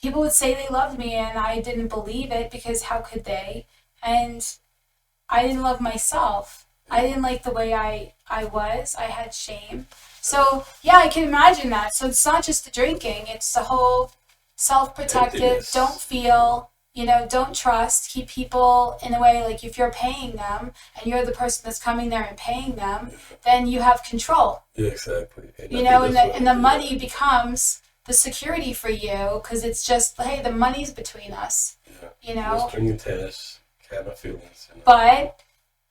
Speaker 1: people would say they loved me, and I didn't believe it because how could they? And I didn't love myself. I didn't like the way I was. I had shame. So, yeah, I can imagine that. So it's not just the drinking. It's the whole self-protective,
Speaker 2: Emptiness.
Speaker 1: don't feel, you know, don't trust, keep people in a way, like if you're paying them and you're the person that's coming there and paying them, then you have control.
Speaker 2: Yeah, exactly. And
Speaker 1: you know, and the money becomes the security for you because it's just, hey, the money's between us.
Speaker 2: Yeah.
Speaker 1: You know?
Speaker 2: String attached kind of feelings. You know?
Speaker 1: But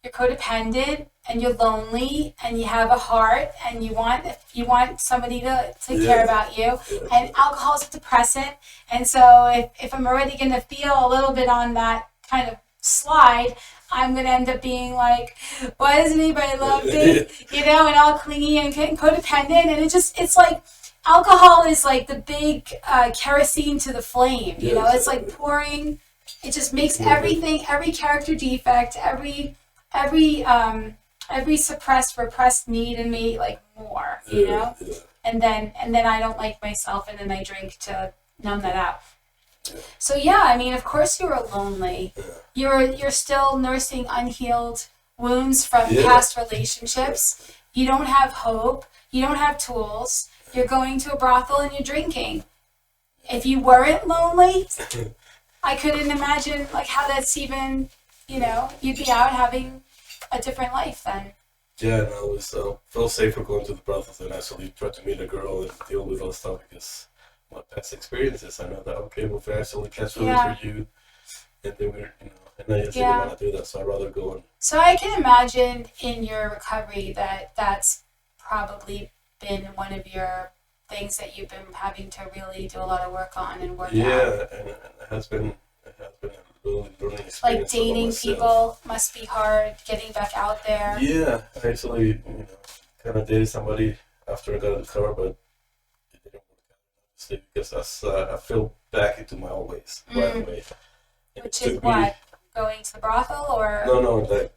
Speaker 1: you're codependent and you're lonely and you have a heart and you want somebody to care about you. And alcohol is a depressant. And so if I'm already going to feel a little bit on that kind of slide, I'm going to end up being like, why doesn't anybody love me? You know, and all clingy and codependent. And it's like, alcohol is like the big kerosene to the flame. You know, it's like pouring. It just makes everything, every character defect, every suppressed, repressed need in me like more. You know, and then I don't like myself, and then I drink to numb that out. So yeah, I mean, of course you were lonely. You're still nursing unhealed wounds from past relationships. You don't have hope. You don't have tools. You're going to a brothel and you're drinking. If you weren't lonely, I couldn't imagine like how that's even, you know, you'd be out having a different life then.
Speaker 2: Yeah, no, it was felt safer going to the brothels and actually try to meet a girl and deal with all the stuff because my past experiences, I know that okay, we'll actually catch feelings for you, and then we're, you know, and I just didn't want to do that, so I'd rather go on.
Speaker 1: So I can imagine in your recovery that's probably been one of your things that you've been having to really do a lot of work on and work out.
Speaker 2: Yeah, and it has been a really learning experience.
Speaker 1: Like dating people must be hard, getting back out there.
Speaker 2: Yeah, I actually, you know, kind of dated somebody after I got out of the cover, but it didn't work out because I fell back into my old ways right away.
Speaker 1: Which is what? Going to the brothel or?
Speaker 2: No, like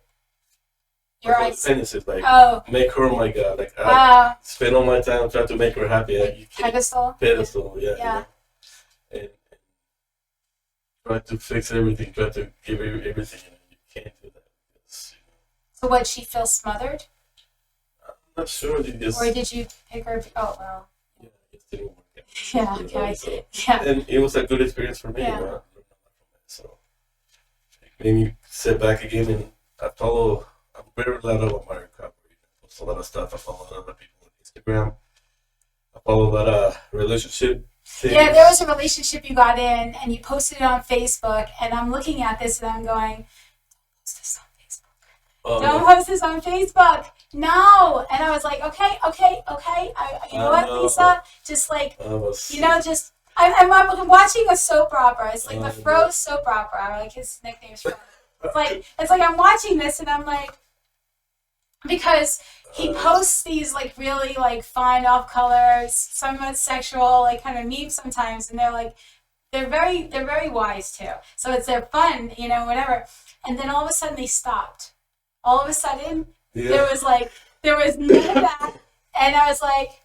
Speaker 2: your sentences, like make her my god, like I spend all my time trying to make her happy. Like,
Speaker 1: pedestal,
Speaker 2: yeah.
Speaker 1: You know?
Speaker 2: And try to fix everything, try to give her everything, and you can't do that. Because, you know.
Speaker 1: So what? She feels smothered?
Speaker 2: I'm not sure.
Speaker 1: Or did you pick her? Oh well.
Speaker 2: Yeah, it didn't work out.
Speaker 1: Yeah. Okay.
Speaker 2: So,
Speaker 1: yeah.
Speaker 2: And it was a good experience for me.
Speaker 1: Yeah.
Speaker 2: You know? So it made me sit back again, and I'm very loud about my recovery. I post a lot of stuff. I follow a lot of people on Instagram. I follow a lot of relationship things.
Speaker 1: Yeah, there was a relationship you got in, and you posted it on Facebook, and I'm looking at this, and I'm going, post this on Facebook. Don't post this on Facebook. No. And I was like, okay. You know what, Lisa? Just like, you know, just, I'm watching a soap opera. It's like the Fro soap opera. Like his nickname is Fro. It's like I'm watching this and I'm like, because he posts these like really like fine off colors, somewhat sexual, like kind of memes sometimes, and they're very wise too. So they're fun, you know, whatever. And then all of a sudden they stopped. All of a sudden there was none of that, and I was like,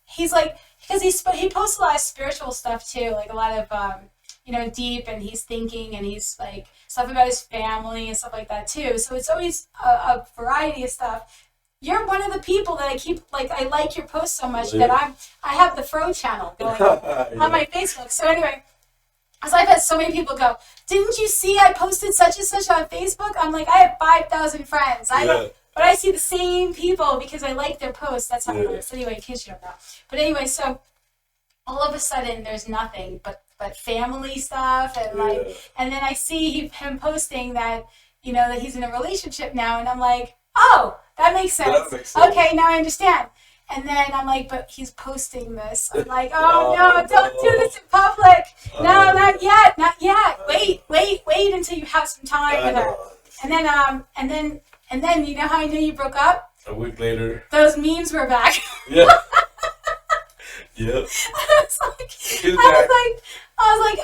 Speaker 1: he's like, because he posts a lot of spiritual stuff too, like a lot of you know, deep, and he's thinking, and he's like stuff about his family and stuff like that too. So it's always a variety of stuff. You're one of the people that I keep like. I like your posts so much that I have the Fro channel going on my Facebook. So anyway, because I've had so many people go, didn't you see I posted such and such on Facebook? I'm like, I have 5,000 friends. But I see the same people because I like their posts. That's how it works. Anyway, in case you don't know. But anyway, so all of a sudden there's nothing but family stuff, and and then I see him posting that, you know, that he's in a relationship now, and I'm like, oh, that makes sense. Okay, now I understand. And then I'm like, but he's posting this. I'm like, oh no, don't do this in public. No, not yet. Wait until you have some time with her. And then you know how I knew you broke up?
Speaker 2: A week later.
Speaker 1: Those memes were back.
Speaker 2: Yeah. Yeah.
Speaker 1: I was like,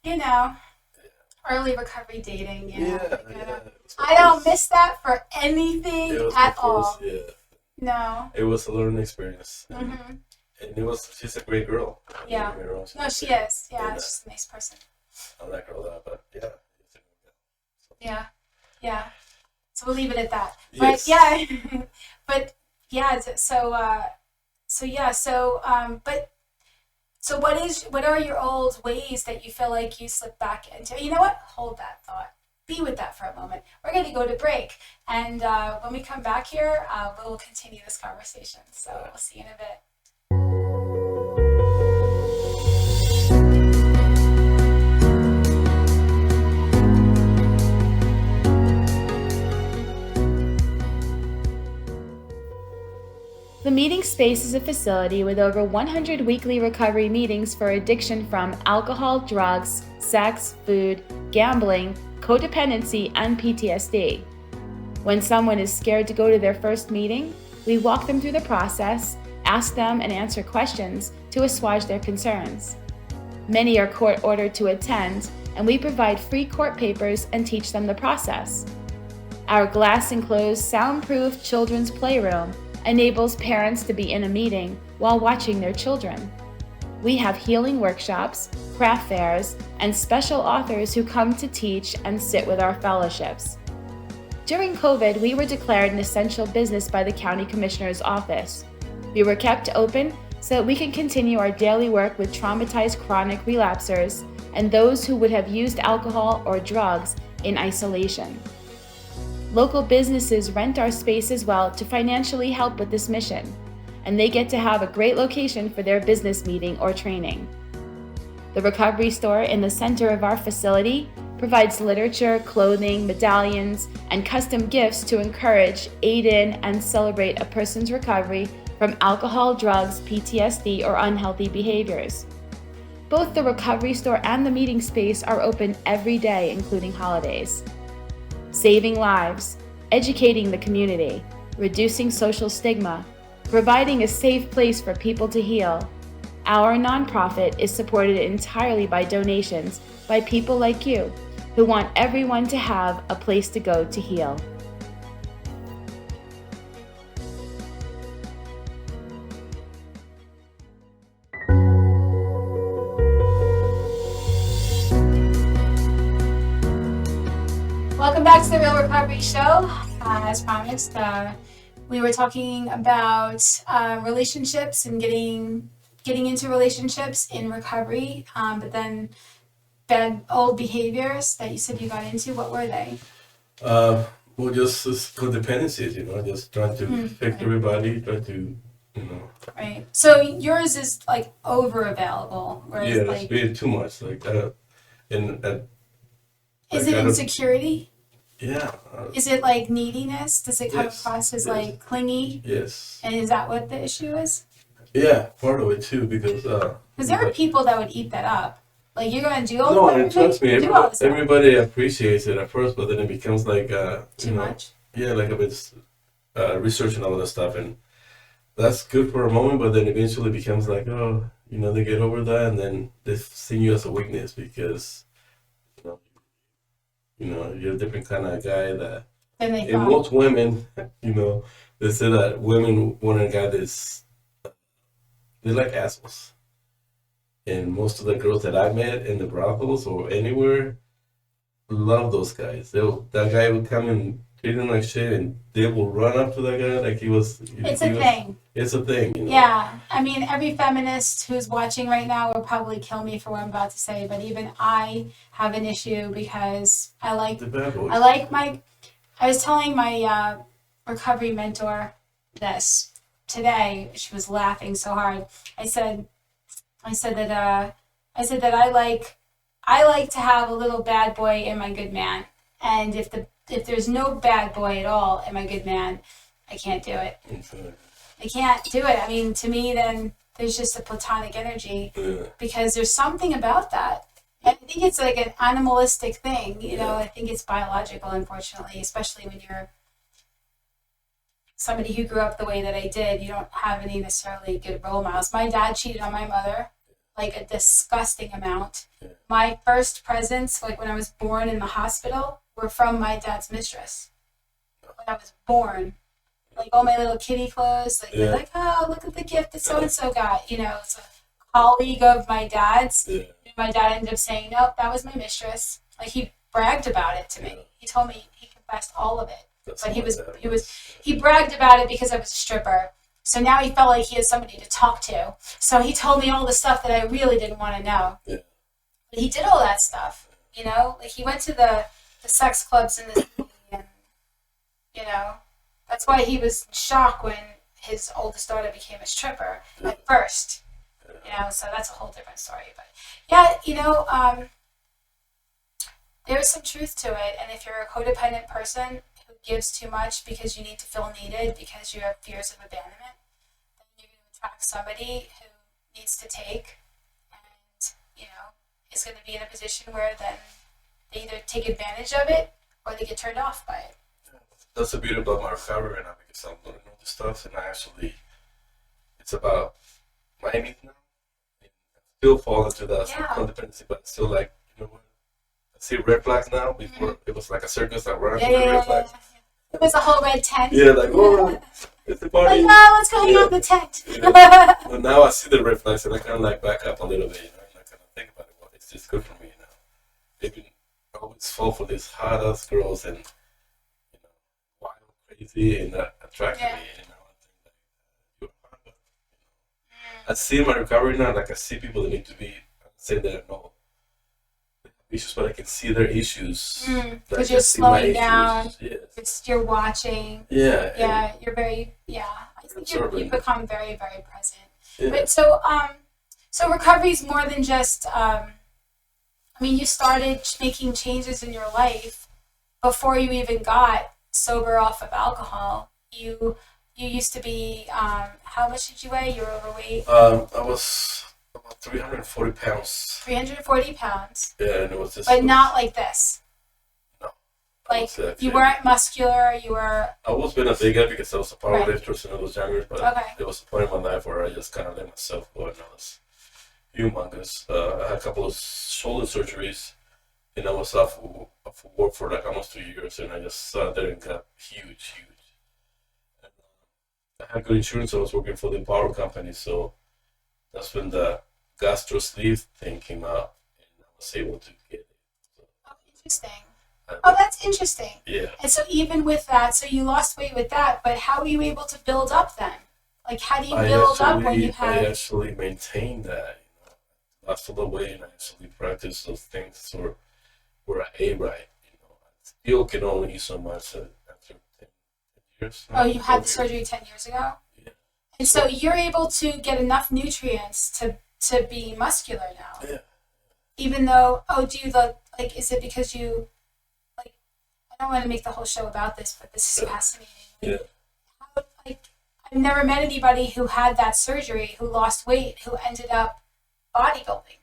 Speaker 1: you know, early recovery dating. You know, I don't miss that for anything at all.
Speaker 2: Yeah.
Speaker 1: No.
Speaker 2: It was a learning experience.
Speaker 1: Mm-hmm.
Speaker 2: And she's a great girl.
Speaker 1: Yeah. No, she is. Yeah, she's a nice person.
Speaker 2: I'm that girl that, but yeah.
Speaker 1: Yeah. Yeah. So we'll leave it at that.
Speaker 2: Yes.
Speaker 1: But yeah, so what are your old ways that you feel like you slip back into? You know what? Hold that thought. Be with that for a moment. We're going to go to break. And when we come back here, we'll continue this conversation. So we'll see you in a bit. The meeting space is a facility with over 100 weekly recovery meetings for addiction from alcohol, drugs, sex, food, gambling, codependency, and PTSD. When someone is scared to go to their first meeting, we walk them through the process, ask them and answer questions to assuage their concerns. Many are court-ordered to attend, and we provide free court papers and teach them the process. Our glass-enclosed, soundproof children's playroom enables parents to be in a meeting while watching their children. We have healing workshops, craft fairs, and special authors who come to teach and sit with our fellowships. During COVID, we were declared an essential business by the County Commissioner's Office. We were kept open so that we can continue our daily work with traumatized chronic relapsers and those who would have used alcohol or drugs in isolation. Local businesses rent our space as well to financially help with this mission, and they get to have a great location for their business meeting or training. The recovery store in the center of our facility provides literature, clothing, medallions, and custom gifts to encourage, aid in, and celebrate a person's recovery from alcohol, drugs, PTSD, or unhealthy behaviors. Both the recovery store and the meeting space are open every day, including holidays. Saving lives, educating the community, reducing social stigma, providing a safe place for people to heal. Our nonprofit is supported entirely by donations by people like you who want everyone to have a place to go to heal. Welcome back to the Real Recovery Show. As promised, we were talking about relationships and getting into relationships in recovery, but then bad old behaviors that you said you got into. What were they?
Speaker 2: Well, just codependencies, just trying to fix everybody, try to,
Speaker 1: Right. So yours is like over available, whereas
Speaker 2: yeah,
Speaker 1: like
Speaker 2: it's being too much,
Speaker 1: is it insecurity?
Speaker 2: Yeah.
Speaker 1: Is it like neediness? Does it come
Speaker 2: Yes,
Speaker 1: across as
Speaker 2: yes.
Speaker 1: like clingy?
Speaker 2: Yes.
Speaker 1: And is that what the issue is?
Speaker 2: Yeah, part of it too, because
Speaker 1: there are people that would eat that up. Like you're gonna do all
Speaker 2: no,
Speaker 1: this
Speaker 2: and trust me,
Speaker 1: do all this stuff.
Speaker 2: everybody appreciates it at first, but then it becomes like
Speaker 1: Too much.
Speaker 2: Yeah, like a bit researching all that stuff, and that's good for a moment, but then eventually becomes like, oh, they get over that, and then they see you as a weakness because you're a different kind of guy that.
Speaker 1: Then they
Speaker 2: And
Speaker 1: thought.
Speaker 2: most women, they say that women want a guy that's they like assholes. And most of the girls that I met in the brothels or anywhere love those guys. That guy would come and treat them like shit, and they will run up to that guy like he was.
Speaker 1: It's a thing.
Speaker 2: It's a thing.
Speaker 1: Yeah, I mean, every feminist who's watching right now will probably kill me for what I'm about to say, but even I have an issue because I like
Speaker 2: The bad boys.
Speaker 1: I was telling my recovery mentor this today. She was laughing so hard. I said that I like to have a little bad boy in my good man, and if there's no bad boy at all in my good man, I can't do it.
Speaker 2: Okay.
Speaker 1: I can't do it. I mean, to me, then there's just a platonic energy because there's something about that. And I think it's like an animalistic thing, I think it's biological, unfortunately, especially when you're somebody who grew up the way that I did. You don't have any necessarily good role models. My dad cheated on my mother, like a disgusting amount. My first presents, like when I was born in the hospital, were from my dad's mistress. When I was born, like all my little kitty clothes, they're like, oh, look at the gift that so-and-so got. It's a colleague of my dad's.
Speaker 2: Yeah.
Speaker 1: My dad ended up saying, nope, that was my mistress. Like he bragged about it to me. He told me he confessed all of it.
Speaker 2: That's
Speaker 1: But
Speaker 2: not
Speaker 1: he bragged about it because I was a stripper. So now he felt like he had somebody to talk to. So he told me all the stuff that I really didn't want to know.
Speaker 2: Yeah.
Speaker 1: But he did all that stuff, Like he went to the sex clubs in the city and, that's why he was in shock when his oldest daughter became a stripper at first. So that's a whole different story. But yeah, there's some truth to it. And if you're a codependent person who gives too much because you need to feel needed, because you have fears of abandonment, attract somebody who needs to take, and is going to be in a position where then they either take advantage of it or they get turned off by it.
Speaker 2: That's the beauty about my recovery right now because I'm learning all this stuff and it's about my needs now. I still fall into that codependency, but still like, you know what? I see red flags now. Before it was like a circus that ran through the red flags.
Speaker 1: It was a whole red tent.
Speaker 2: Yeah, like, oh, it's the party.
Speaker 1: Like, oh, what's going on in the tent?
Speaker 2: But now I see the red flags and I kind of like back up a little bit, and I kind of think about it. Well, it's just good for me, Even I always fall for these hot ass girls and wild, crazy, and attractive me, you're hot, but, I see my recovery now. Like I see people that need to be. I'm saying that I know issues, but I can see their issues.
Speaker 1: Because you're slowing down.
Speaker 2: Yes.
Speaker 1: You're watching.
Speaker 2: Yeah.
Speaker 1: Yeah, you're very. Yeah, I think you've become very, very present.
Speaker 2: Yeah.
Speaker 1: But so recovery is more than just. You started making changes in your life before you even got sober off of alcohol. You used to be. How much did you weigh? You were overweight.
Speaker 2: I was about 340 pounds.
Speaker 1: 340 pounds.
Speaker 2: Yeah, and it was just.
Speaker 1: But not like this.
Speaker 2: No.
Speaker 1: Like you weren't muscular. You were.
Speaker 2: I was being a big guy because I was a power lifter when I was younger, but there was a point in my life where I just kind of let myself go, and I was humongous. I had a couple of shoulder surgeries, and I was off work for like almost 2 years, and I just sat there and got huge. And, I had good insurance. I was working for the power company, so that's when the gastro sleeve thing came out, and I was able to get it. So,
Speaker 1: interesting. That's interesting.
Speaker 2: Yeah.
Speaker 1: And so even with that, so you lost weight with that, but how were you able to build up then? Like, how do you build up when you have...
Speaker 2: I actually maintained that. Lost all the weight, and I actually practiced those things where I ate right. I still can only eat so much after 10 years.
Speaker 1: Oh, you had the surgery 10 years ago?
Speaker 2: Yeah.
Speaker 1: And so you're able to get enough nutrients to be muscular now?
Speaker 2: Yeah.
Speaker 1: Even though, is it because you... I don't want to make the whole show about this, but this is fascinating. I've never met anybody who had that surgery, who lost weight, who ended up bodybuilding.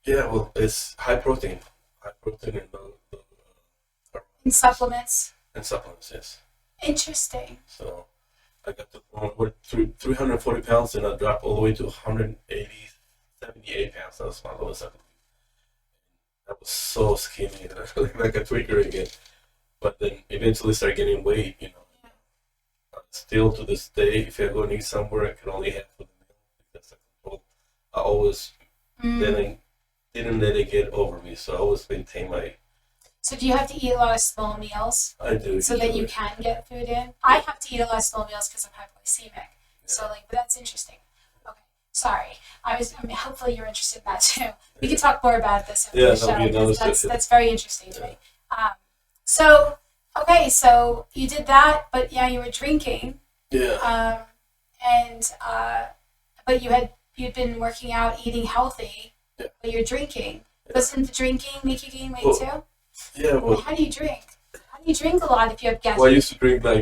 Speaker 2: Yeah, well, it's high protein in
Speaker 1: in supplements.
Speaker 2: In supplements, yes.
Speaker 1: Interesting.
Speaker 2: So I got to 340 pounds, and I dropped all the way to 78 pounds. That was my lowest I could be. I was so skinny, and I felt like a tweaker again. But then eventually started gaining weight, Still to this day, if I go and eat somewhere, I can only have for the meal because I always didn't let it get over me, so I always maintain my.
Speaker 1: So do you have to eat a lot of small meals?
Speaker 2: I do.
Speaker 1: So that you can get food in? I have to eat a lot of small meals because I'm hypoglycemic. Yeah. So but that's interesting. Okay, sorry. Hopefully you're interested in that too. We can talk more about this in the show. That's very interesting to me. So you did that, but you were drinking.
Speaker 2: Yeah.
Speaker 1: But you'd been working out, eating healthy, but you're drinking. Yeah. Doesn't the drinking make you gain weight too?
Speaker 2: Yeah. Well,
Speaker 1: how do you drink? How do you drink a lot if you have gas?
Speaker 2: Well, I used to drink I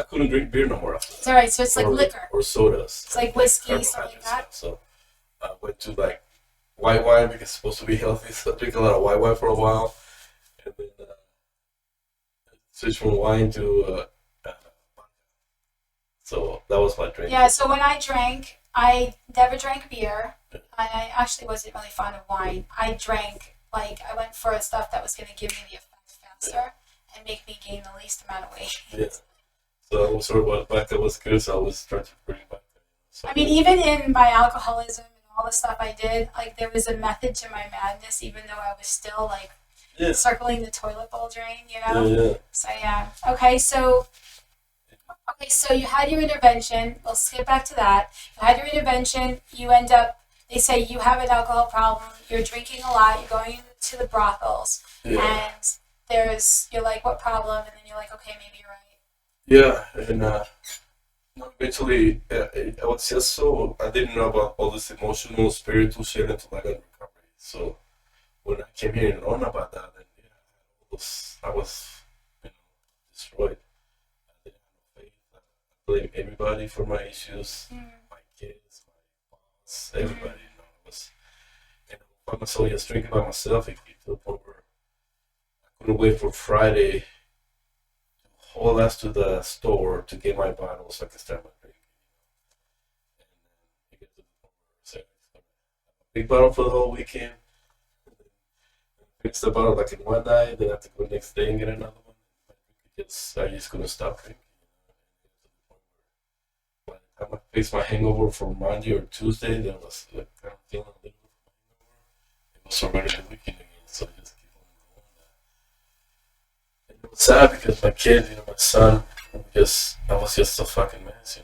Speaker 2: couldn't drink beer no more.
Speaker 1: It's alright, so it's like liquor.
Speaker 2: Or sodas.
Speaker 1: It's like whiskey, something like that.
Speaker 2: So I went to white wine because it's supposed to be healthy, so I drank a lot of white wine for a while. And then switched from wine to so that was my drink.
Speaker 1: Yeah, so when I drank, I never drank beer, and I actually wasn't really fond of wine. I went for stuff that was going to give me the effect faster and make me gain the least amount of weight.
Speaker 2: Yeah. So I was sort of back that was good, so I was trying to bring it back. So
Speaker 1: even in my alcoholism and all the stuff I did, there was a method to my madness, even though I was still circling the toilet bowl drain,
Speaker 2: Yeah.
Speaker 1: So okay, so you had your intervention. We'll skip back to that. You had your intervention. You end up. They say you have an alcohol problem. You're drinking a lot. You're going to the brothels, and you're like, what problem? And then you're like, okay, maybe you're right.
Speaker 2: Yeah, and eventually, I was just I didn't know about all this emotional, spiritual shit until I got recovery. So when I came here and learned about that, then I was destroyed. I didn't have faith. I blame everybody for my issues, my kids, friends, everybody. It was, by myself, just drinking by myself. It to the point where I couldn't wait for Friday to haul ass to the store to get my bottle so I could start my drink. And then it gets to the point where it's like, big bottle for the whole weekend. Fix the bottle like in one night, then I have to go next day and get another one. I just couldn't stop drinking. By the time I fixed my hangover for Monday or Tuesday, then I was like kind of feeling a little bit of hangover. It was already the weekend again, so I just keep on going. And it was sad because my kid, my son, I was just a fucking mess.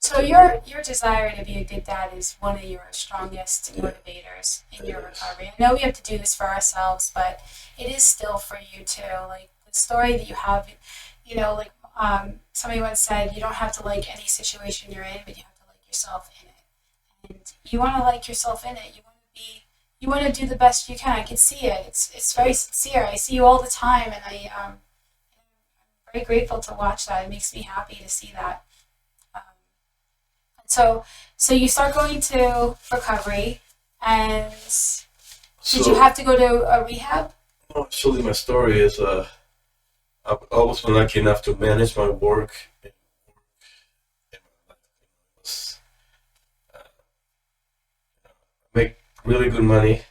Speaker 1: So your desire to be a good dad is one of your strongest motivators in your recovery. I know we have to do this for ourselves, but it is still for you too. Like the story that you have, like somebody once said, you don't have to like any situation you're in, but you have to like yourself in it. And you want to like yourself in it. You want to do the best you can. I can see it. It's very sincere. I see you all the time, and I'm very grateful to watch that. It makes me happy to see that. So you start going to recovery, and did you have to go to a rehab?
Speaker 2: No, actually, my story is I've always been lucky enough to manage my work. And make really good money,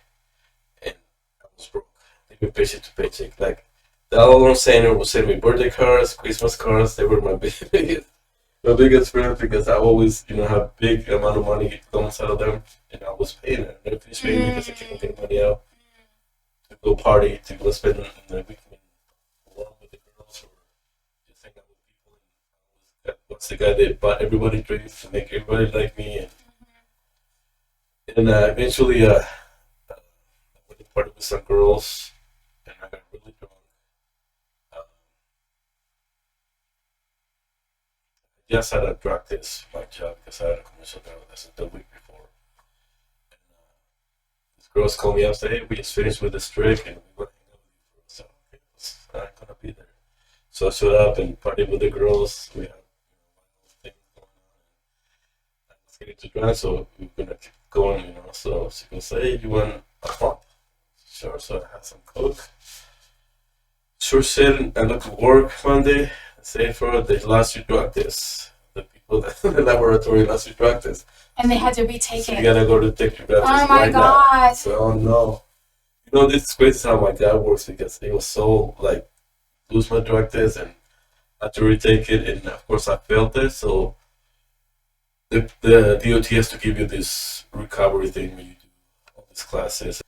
Speaker 2: and I was broke, living paycheck to paycheck. Like the Alabama Center would send me birthday cards, Christmas cards. They were my biggest friend because I always, have big amount of money comes out of them, and I was paying them. I never finished paying because I couldn't get money out to go party, to go spend the weekend along with the girls, or just hang out with people. And I was the guy that bought everybody drinks to make everybody like me, and eventually I went to party with some girls, and I got really drunk. Just had a drug test for my job because I had a commercial driver lesson the week before. And these girls called me up and said, hey, we just finished with this trick and we want to hang out with you. So, okay, I'm going to be there. So I showed up and partied with the girls. We had things going on. And I was getting too drunk, so we were going to keep going, So she goes, hey, you want a pump? Sure, so I had some coke. Sure shit, I looked at work Monday. Say for they lost your drug test. The people that in the laboratory lost your drug test.
Speaker 1: And they had to retake
Speaker 2: so
Speaker 1: it.
Speaker 2: You gotta go to take your drug test.
Speaker 1: Oh my God.
Speaker 2: Now. So, oh no. This is crazy how my dad works because he was so lose my drug test and I had to retake it, and of course I failed it. So the DOT has to give you this recovery thing when you do all these classes.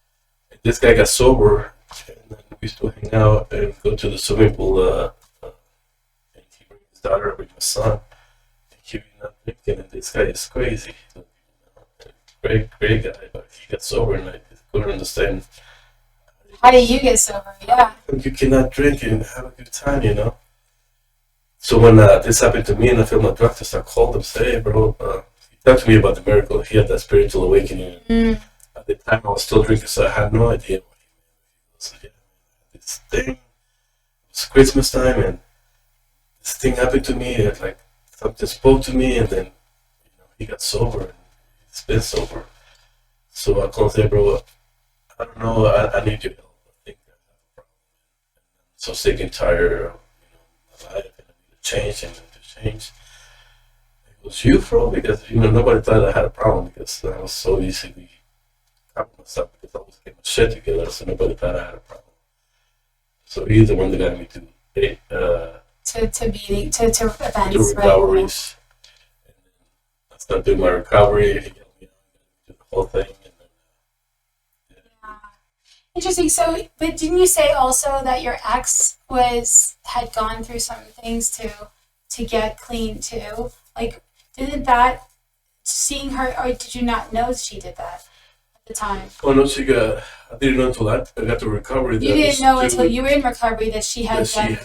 Speaker 2: And this guy got sober, and then we used to hang out and go to the swimming pool. Daughter with my son, and he was not drinking, and this guy is crazy. Great guy, but he got sober, and I couldn't understand.
Speaker 1: How did you get sober? Yeah.
Speaker 2: You cannot drink and have a good time, So when this happened to me and I failed my drug test, I called him, say, hey, bro, he talked to me about the miracle. He had that spiritual awakening. At the time, I was still drinking, so I had no idea what he meant. So, this thing, it was Christmas time, and this thing happened to me, and something spoke to me, and then he got sober, and he's been sober. So I called him, bro, I don't know, I need your help. I think I have a problem. I'm so sick and tired of my life, and I need to change, and to change. It was you, bro, because nobody thought I had a problem because I was so easily coping myself because I was getting my shit together, so nobody thought I had a problem. So he's the one that got me to
Speaker 1: events,
Speaker 2: do recoveries. And then I started doing my recovery. He helped me do the whole thing. And then,
Speaker 1: yeah. Interesting. So, but didn't you say also that your ex had gone through some things to get clean too? Like, didn't that seeing her, or did you not know she did that at the time?
Speaker 2: Oh no, I didn't know until I got to recovery.
Speaker 1: You didn't know until you were in recovery that she had done.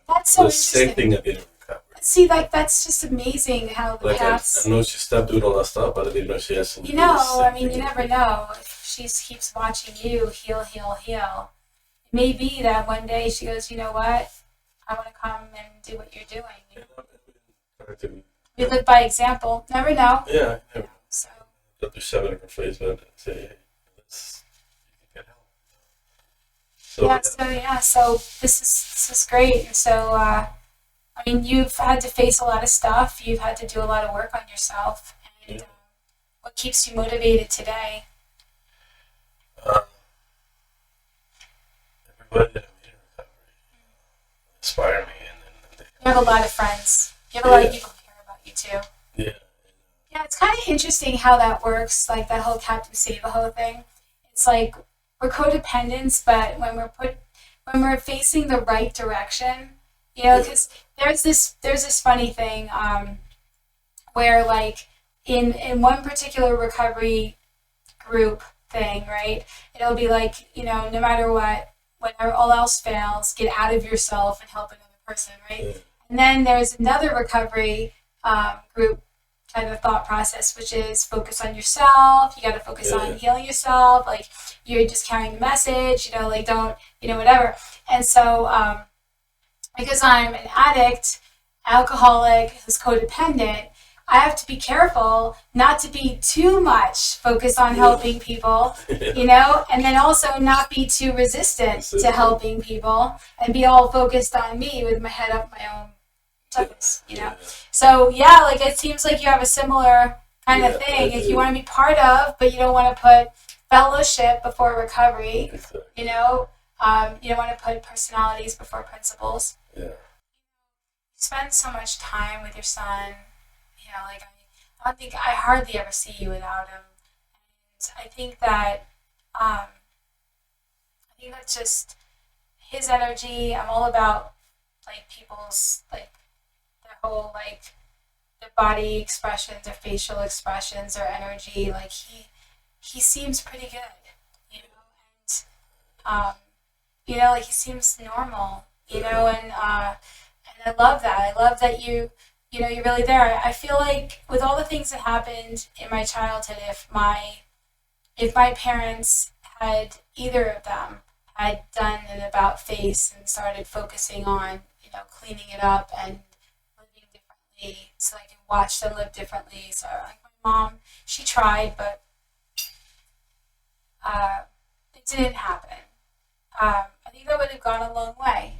Speaker 1: That's so
Speaker 2: the
Speaker 1: interesting.
Speaker 2: same thing I did in recovery.
Speaker 1: See, that's just amazing how the past.
Speaker 2: I know she stopped doing all that stuff, but I didn't know she actually.
Speaker 1: You never know if she keeps watching you heal. It may be that one day she goes, you know what? I want to come and do what you're doing.
Speaker 2: And I've been trying to,
Speaker 1: We live by example. Never know.
Speaker 2: yeah, I never
Speaker 1: So
Speaker 2: got to shove it in her face, but say, hey, let's, you can get help. So,
Speaker 1: so this is great. And so I mean, you've had to face a lot of stuff. You've had to do a lot of work on yourself. And
Speaker 2: yeah.
Speaker 1: what keeps you motivated today?
Speaker 2: Um, everybody that I'm in recovery inspire me, and they
Speaker 1: You have a
Speaker 2: help me.
Speaker 1: lot of friends. You have a lot of
Speaker 2: Yeah,
Speaker 1: people who care about you too.
Speaker 2: yeah,
Speaker 1: Yeah, it's kind of interesting how that works, like that whole Captain Save-A-Ho thing. It's like we're codependents, but when we're facing the right direction,
Speaker 2: yeah,
Speaker 1: because there's this funny thing where like in one particular recovery group thing, right? It'll be like, no matter what, whenever all else fails, get out of yourself and help another person, right?
Speaker 2: yeah,
Speaker 1: And then there's another recovery group kind of thought process, which is focus on yourself. You got to focus
Speaker 2: yeah,
Speaker 1: on
Speaker 2: yeah,
Speaker 1: healing yourself. Like you're just carrying the message, like don't, whatever. And so, because I'm an addict, alcoholic, who's codependent, I have to be careful not to be too much focused on
Speaker 2: yeah,
Speaker 1: helping people,
Speaker 2: yeah.
Speaker 1: and then also not be too resistant
Speaker 2: That's
Speaker 1: to
Speaker 2: it.
Speaker 1: helping people and be all focused on me with my head up my own
Speaker 2: Yeah,
Speaker 1: toes.
Speaker 2: yeah,
Speaker 1: So yeah, like it seems like you have a similar kind of
Speaker 2: yeah. I
Speaker 1: thing. If you
Speaker 2: do.
Speaker 1: want to be part of, but you don't want to put fellowship before recovery,
Speaker 2: Exactly.
Speaker 1: you don't want to put personalities before principles.
Speaker 2: Yeah,
Speaker 1: Spend so much time with your son. Like I don't think I hardly ever see you without him. And I think that that's just his energy. I'm all about like people's like their whole like their body expressions, their facial expressions, their energy. Like he seems pretty good, and like he seems normal, and I love that. I love that you're really there. I feel like with all the things that happened in my childhood, if my parents had either of them had done an about face and started focusing on cleaning it up and living differently, so I can watch them live differently. So like my mom, she tried, but it didn't happen. I think that would have gone a long way.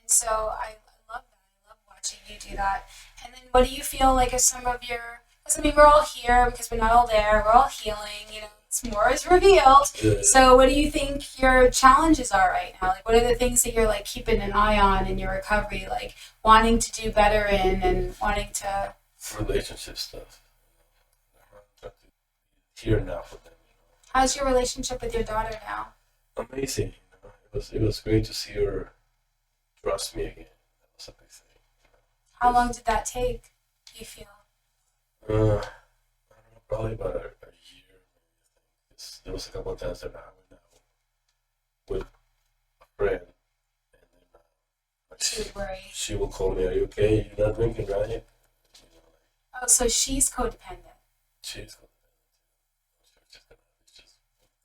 Speaker 1: And so I love that. I love watching you do that. And then what do you feel like are some of your, because I mean, we're all here because we're not all there, we're all healing, more is revealed.
Speaker 2: yeah.
Speaker 1: So what do you think your challenges are right now? Like, what are the things that you're like keeping an eye on in your recovery, like wanting to do better in and wanting to,
Speaker 2: Relationship stuff. I'm trying to be here now for them.
Speaker 1: how's your relationship with your daughter now?
Speaker 2: Amazing. It was great to see her trust me again. That was a big thing.
Speaker 1: How long did that take, do you feel?
Speaker 2: I don't know, probably about a year. There was a couple of times that I went out with a friend, and then
Speaker 1: She would worry.
Speaker 2: she will call me, "Are you okay? You're not drinking, right?"
Speaker 1: Oh, so she's codependent.
Speaker 2: She's it's just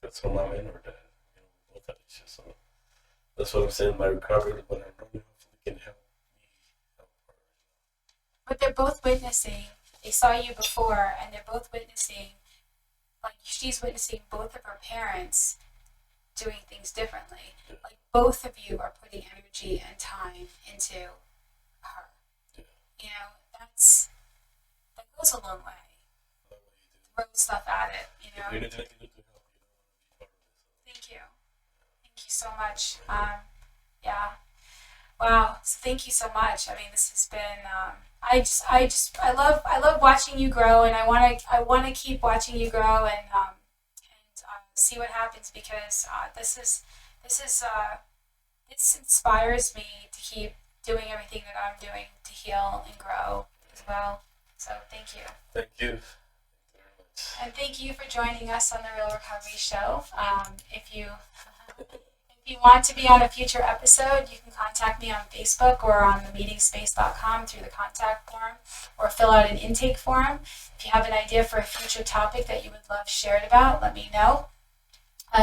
Speaker 2: that's from my man or dad. Both have issues. So that's what I'm saying. My recovery, when I'm running, hopefully can help me help her.
Speaker 1: But they're both witnessing. They saw you before, and they're both witnessing. Like she's witnessing both of her parents doing things differently.
Speaker 2: Yeah,
Speaker 1: Like both of you are putting energy and time into her.
Speaker 2: yeah.
Speaker 1: That goes a long way.
Speaker 2: I love what you do.
Speaker 1: Throw stuff at it.
Speaker 2: If anything I can do to help you, I want to be part of this.
Speaker 1: Thank you. Thank you so much. Yeah. Wow. So thank you so much. I mean, this has been. I love watching you grow, and I want to keep watching you grow, and see what happens because this inspires me to keep doing everything that I'm doing to heal and grow as well. So thank you.
Speaker 2: Thank you. Thank you very much.
Speaker 1: And thank you for joining us on the Real Recovery Show. If you if you want to be on a future episode, you can contact me on Facebook or on themeetingspace.com through the contact form or fill out an intake form. If you have an idea for a future topic that you would love shared about, let me know.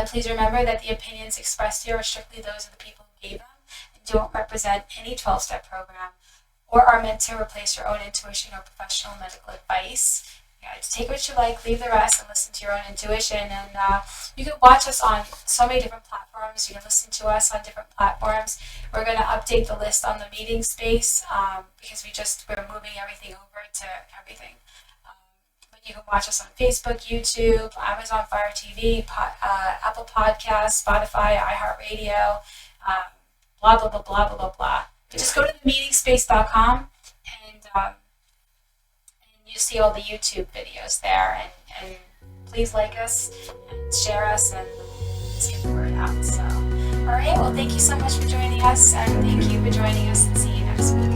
Speaker 1: Please remember that the opinions expressed here are strictly those of the people who gave them and don't represent any 12-step program or are meant to replace your own intuition or professional medical advice. Take what you like, leave the rest, and listen to your own intuition. And you can watch us on so many different platforms. You can listen to us on different platforms. We're going to update the list on the meeting space because we're moving everything over to everything. But you can watch us on Facebook, YouTube, Amazon Fire TV, Apple Podcasts, Spotify, iHeartRadio, blah, blah, blah, blah, blah, blah, blah. But just go to themeetingspace.com and you see all the YouTube videos there, and please like us and share us and let's get the word out. So, all right, well, thank you so much for joining us, and thank you for joining us, and see you next week.